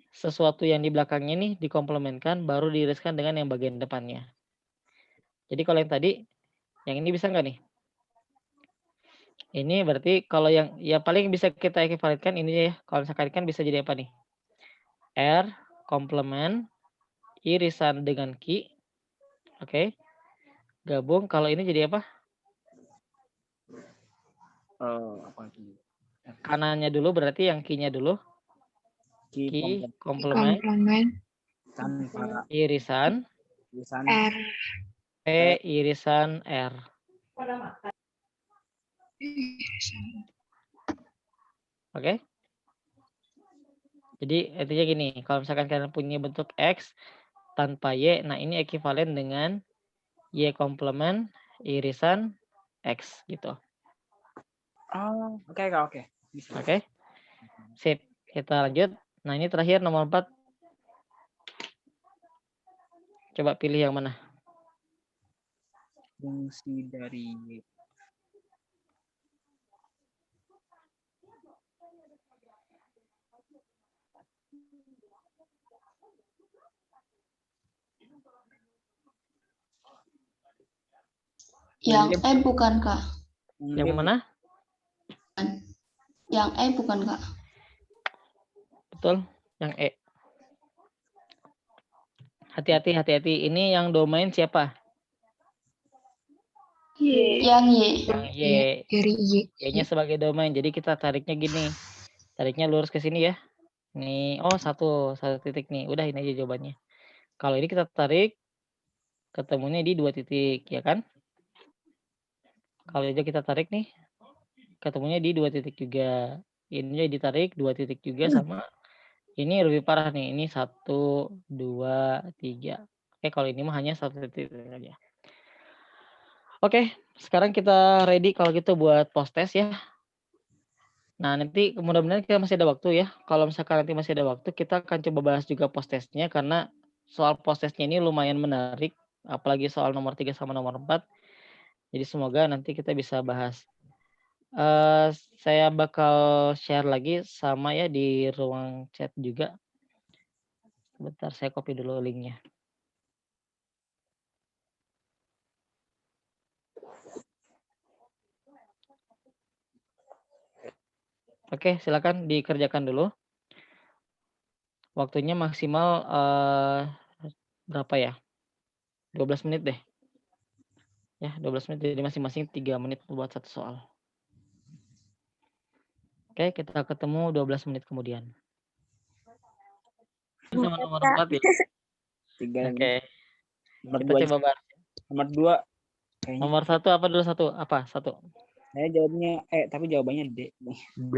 sesuatu yang di belakangnya nih dikomplementkan baru diiriskan dengan yang bagian depannya. Jadi kalau yang tadi, yang ini bisa nggak nih? Ini berarti kalau yang paling bisa kita ekuivalenkan ini ya. Kalau misalkan kan bisa jadi apa nih? R komplement irisan dengan Q. Oke. Gabung kalau ini jadi apa? Kanannya dulu berarti yang Q-nya dulu. Q komplement tanpa irisan R. P irisan R. Oke. Jadi intinya gini, kalau misalkan kalian punya bentuk X tanpa Y, nah ini ekuivalen dengan Y komplement irisan X gitu. Oh, oke Kak, oke. Bisa. Oke. Sip, kita lanjut. Nah ini terakhir nomor 4. Coba pilih yang mana? Fungsi dari Y. Yang E bukan, Kak. Yang mana? Yang E bukan, Kak. Betul, yang E. Hati-hati, hati-hati. Ini yang domain siapa? Yang Y. Yang Y. Dari Y. Y-nya sebagai domain. Jadi kita tariknya gini. Tariknya lurus ke sini ya. Nih, oh satu titik nih. Udah ini aja jawabannya. Kalau ini kita tarik, ketemunya di 2 titik, ya kan? Kalau aja kita tarik nih, ketemunya di 2 titik juga. Ini ditarik 2 titik juga sama. Ini lebih parah nih. Ini 1, 2, 3. Oke, kalau ini mah hanya 1 titik aja. Oke, sekarang kita ready kalau gitu buat post test ya. Nah, nanti mudah-mudahan kita masih ada waktu ya. Kalau misalkan nanti masih ada waktu, kita akan coba bahas juga post testnya karena soal post testnya ini lumayan menarik, apalagi soal nomor 3 sama nomor 4. Jadi semoga nanti kita bisa bahas. Saya bakal share lagi sama ya di ruang chat juga. Sebentar, saya copy dulu linknya. Oke, silakan dikerjakan dulu. Waktunya maksimal berapa ya? 12 menit deh. Ya, 12 menit. Jadi masing-masing 3 menit buat satu soal. Oke, kita ketemu 12 menit kemudian. Sama nomor 4 ya. 3 Oke, Nomor kita 2. coba bahas. Nomor 2 kayaknya. Nomor 1 apa dulu satu? Apa? 1. Saya jawabnya tapi jawabannya D. B.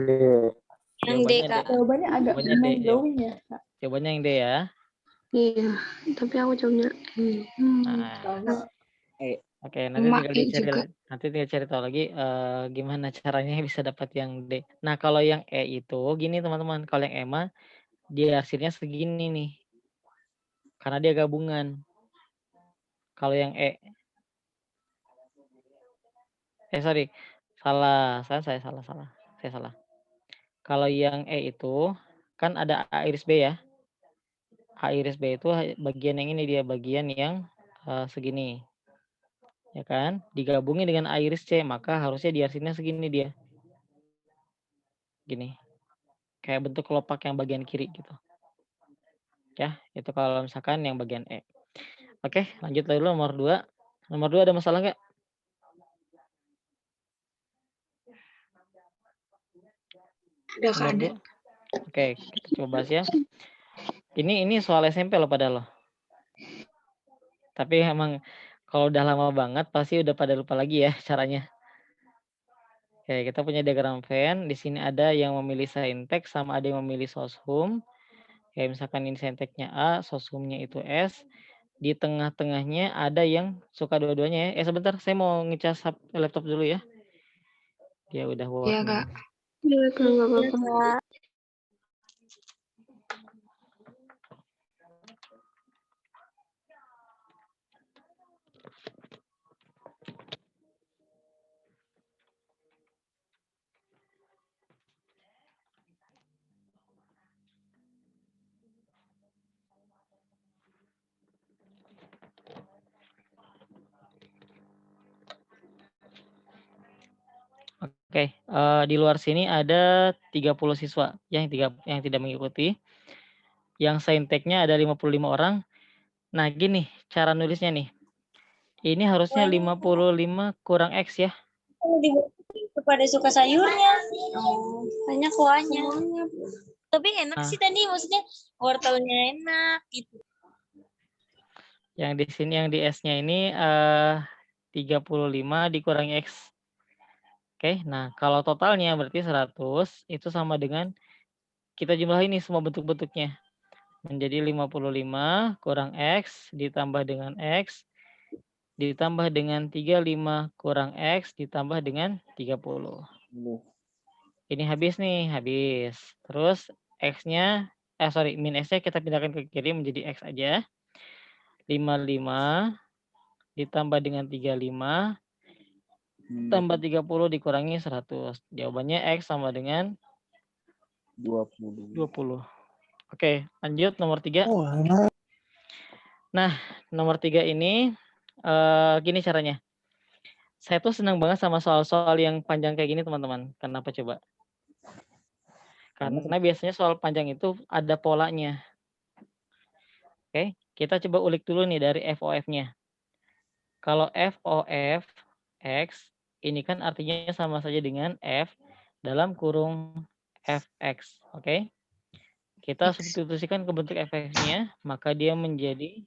Yang D, Kak. Jawabannya agak Jawabannya D, mind blowing ya, Kak. Jawabannya yang D ya. Iya, tapi aku jawabnya Nah, Sama. oke, nanti Emak tinggal E dicari, juga. nanti tinggal cari tahu lagi gimana caranya bisa dapat yang D. Nah, kalau yang E itu gini teman-teman, kalau yang E mah dia hasilnya segini nih. Karena dia gabungan. Kalau yang E sorry. Salah. Saya salah. Saya salah. Kalau yang E itu kan ada A iris B ya. A iris B itu bagian yang ini dia, bagian yang segini. Ya kan? Digabungin dengan A iris C, maka harusnya di hasilnya segini dia. Gini. Kayak bentuk kelopak yang bagian kiri gitu. Ya, itu kalau misalkan yang bagian E. Oke, lanjut dulu nomor 2. Nomor 2 ada masalah nggak? Ada, Kak, ada. Oke, kita coba bahas ya. Ini soal SMP loh padahal loh. Tapi emang kalau udah lama banget pasti udah pada lupa lagi ya caranya. Oke, kita punya diagram Venn. Di sini ada yang memilih saintek sama ada yang memilih soshum. Kayak misalkan ini sainteknya A, soshumnya itu S. Di tengah-tengahnya ada yang suka dua-duanya ya. Sebentar, saya mau ngecas laptop dulu ya. Dia udah Iya, warning. Kak. Iya, Kak, nggak apa-apa. Oke, di luar sini ada 30 siswa yang tidak mengikuti. Yang sainteknya ada 55 orang. Nah, gini cara nulisnya nih. Ini harusnya 55 kurang X ya. Kepada suka sayurnya. Banyak kuahnya. Tapi enak sih tadi, maksudnya wortelnya enak gitu. Yang di sini yang di S-nya ini 35 dikurangi X. Oke, nah kalau totalnya berarti 100 itu sama dengan kita jumlahin ini semua bentuk-bentuknya. Menjadi 55 kurang X ditambah dengan X ditambah dengan 35 kurang X ditambah dengan 30. Ini habis nih, habis. Terus X-nya, min X-nya kita pindahkan ke kiri menjadi X aja. 55 ditambah dengan 35 tambah 30 dikurangi 100. Jawabannya X sama dengan 20. Oke, lanjut nomor 3. Oh, anak. Nah, nomor 3 ini gini caranya. Saya tuh senang banget sama soal-soal yang panjang kayak gini, teman-teman. Kenapa coba? Karena biasanya soal panjang itu ada polanya. Oke, kita coba ulik dulu nih dari FOF-nya. Kalau FOF X, ini kan artinya sama saja dengan F dalam kurung Fx. Oke, kita substitusikan ke bentuk Fx-nya, maka dia menjadi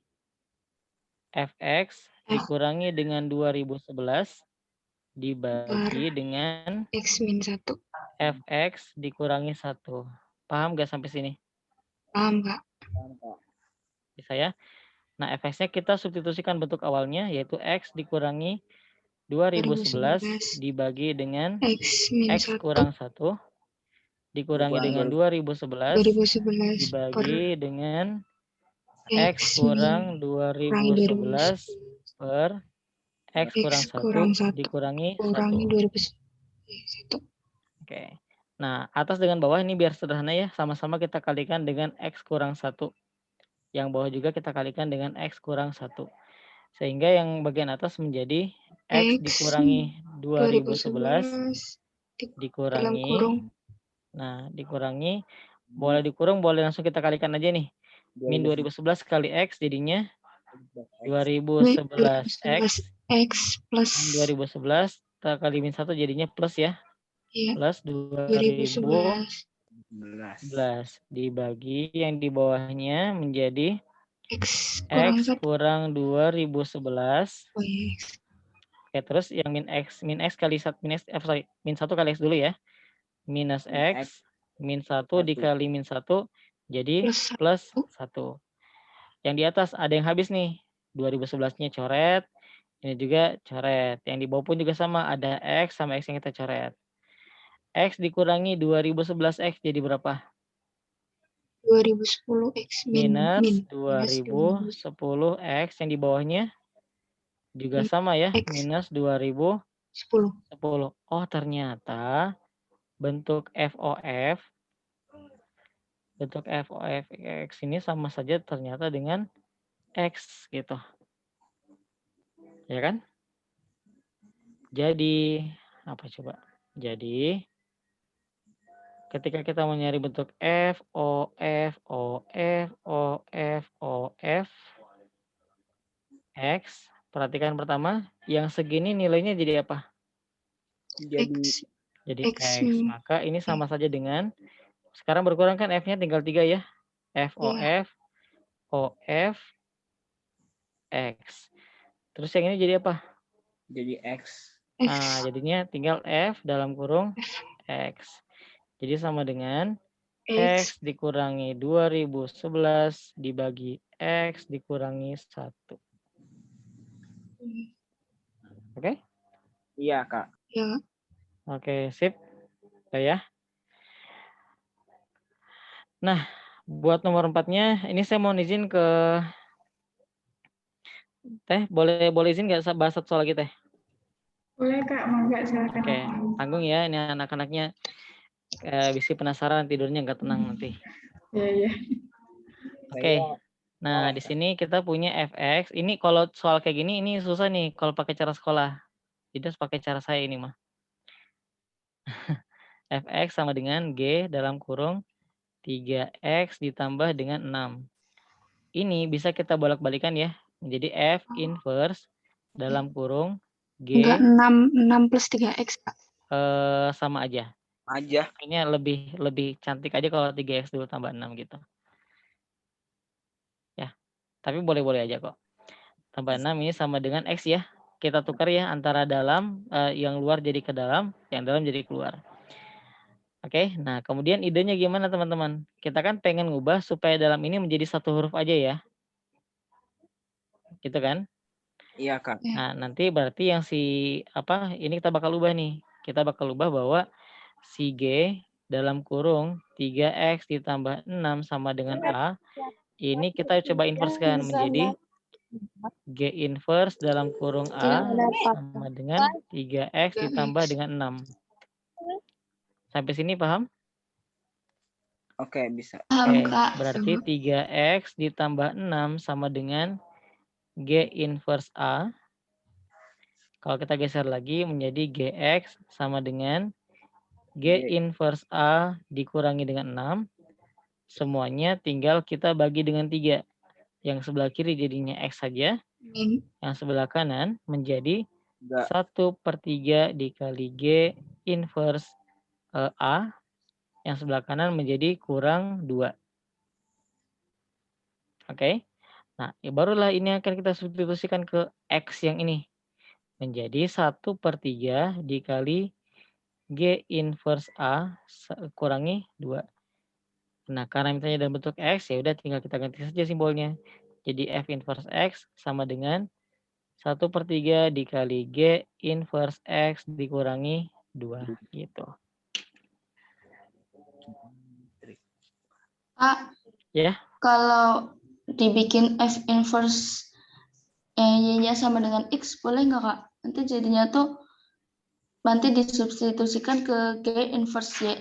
Fx dikurangi dengan 2011 dibagi dengan X-1. Fx dikurangi 1. Paham gak sampai sini? Paham, Kak? Bisa ya? Nah, Fx-nya kita substitusikan bentuk awalnya, yaitu X dikurangi 2011 dibagi dengan X kurang 1 dikurangi dengan 2011 dibagi dengan X kurang 2011 per X kurang 1 dikurangi 1. 2011. Oke. Nah, atas dengan bawah ini biar sederhana ya. Sama-sama kita kalikan dengan X kurang 1. Yang bawah juga kita kalikan dengan X kurang 1. Sehingga yang bagian atas menjadi X dikurangi 2011 dikurangi. Dikurangi. Boleh dikurung, boleh langsung kita kalikan aja nih. Min 2011 kali X jadinya 2011 X plus 2011 kali min 1 jadinya plus ya. Iya. Plus 2011 dibagi yang di bawahnya menjadi X kurang 2011. Oh, iya. Oke, terus yang min x kali min 1 kali X dulu ya. Minus X min 1 dikali min 1 jadi plus 1. Yang di atas ada yang habis nih. 2011-nya coret. Ini juga coret. Yang di bawah pun juga sama. Ada X sama X yang kita coret. X dikurangi 2011X jadi berapa? 2010X minus 2010X yang di bawahnya juga sama ya. X. Minus 2010. 10. Oh, ternyata bentuk FOF X ini sama saja ternyata dengan X gitu. Ya kan? Jadi, apa coba? Jadi, ketika kita mau nyari bentuk FOF X, perhatikan pertama, yang segini nilainya jadi apa? Jadi X. Maka ini sama saja dengan, sekarang berkurang kan F-nya tinggal 3 ya. FOF OF X. Terus yang ini jadi apa? Jadi X. Nah, jadinya tinggal F dalam kurung X. Jadi sama dengan X dikurangi 2011 dibagi X dikurangi 1. Oke? Iya, Kak. Ya. Oke, sip. Udah ya. Nah, buat nomor 4-nya, ini saya mau izin ke Teh, boleh izin nggak bahas satu soal lagi, Teh? Boleh, Kak. Mangga, silakan. Oke, tanggung ya, ini anak-anaknya bisa penasaran, tidurnya nggak tenang nanti. Iya. Oke. Nah, di sini kita punya Fx. Ini kalau soal kayak gini, ini susah nih kalau pakai cara sekolah. Jadi harus pakai cara saya ini mah. Fx sama dengan G dalam kurung 3X ditambah dengan 6. Ini bisa kita bolak-balikan ya. Menjadi F inverse dalam kurung G. Enggak, 6 plus 3X, Kak. Sama aja. Kayaknya lebih cantik aja kalau 3X dulu tambah 6 gitu. Ya, tapi boleh-boleh aja kok. Tambah 6 ini sama dengan X ya. kita tukar ya antara dalam, yang luar jadi ke dalam, yang dalam jadi keluar. Oke, nah kemudian idenya gimana teman-teman? Kita kan pengen ngubah supaya dalam ini menjadi satu huruf aja ya. Gitu kan? Iya, Kak. Nah, nanti berarti yang ini kita bakal ubah nih. Kita bakal ubah bahwa si G dalam kurung 3X ditambah 6 sama dengan A, ini kita coba inverskan menjadi G inverse dalam kurung A sama dengan 3X ditambah dengan 6. Sampai sini paham? Oke, bisa. Paham, Oke, Kak. berarti 3X ditambah 6 sama dengan G inverse A. Kalau kita geser lagi menjadi GX sama dengan G inverse A dikurangi dengan 6. Semuanya tinggal kita bagi dengan 3. Yang sebelah kiri jadinya X saja. Yang sebelah kanan menjadi 1/3 dikali G inverse A. Yang sebelah kanan menjadi kurang 2. Oke. Nah, barulah ini akan kita substitusikan ke X yang ini. Menjadi 1/3 dikali G inverse A kurangi 2. Nah, karena misalnya dalam bentuk X, ya udah tinggal kita ganti saja simbolnya. Jadi F inverse X sama dengan 1/3 dikali G inverse X dikurangi 2. Gitu. Kak, Ya. kalau dibikin F inverse Y-nya sama dengan X, boleh nggak, Kak? Nanti jadinya tuh nanti disubstitusikan ke G inverse Y.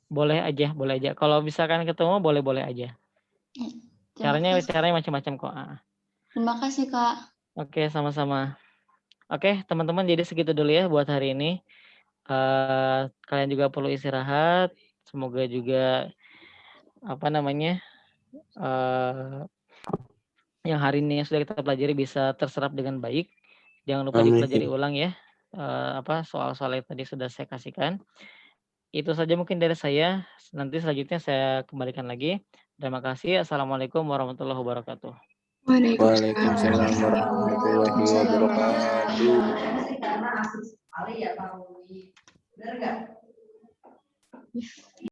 Boleh aja, boleh aja. Kalau misalkan ketemu, boleh-boleh aja. Caranya macam-macam kok. Terima kasih, Kak. Oke, sama-sama. Oke, teman-teman, jadi segitu dulu ya buat hari ini. Kalian juga perlu istirahat. Semoga juga yang hari ini yang sudah kita pelajari bisa terserap dengan baik. Jangan lupa dipelajari ulang ya. Soal-soal yang tadi sudah saya kasihkan. Itu saja mungkin dari saya. Nanti selanjutnya saya kembalikan lagi. Terima kasih. Assalamualaikum warahmatullahi wabarakatuh. Waalaikumsalam warahmatullahi wabarakatuh.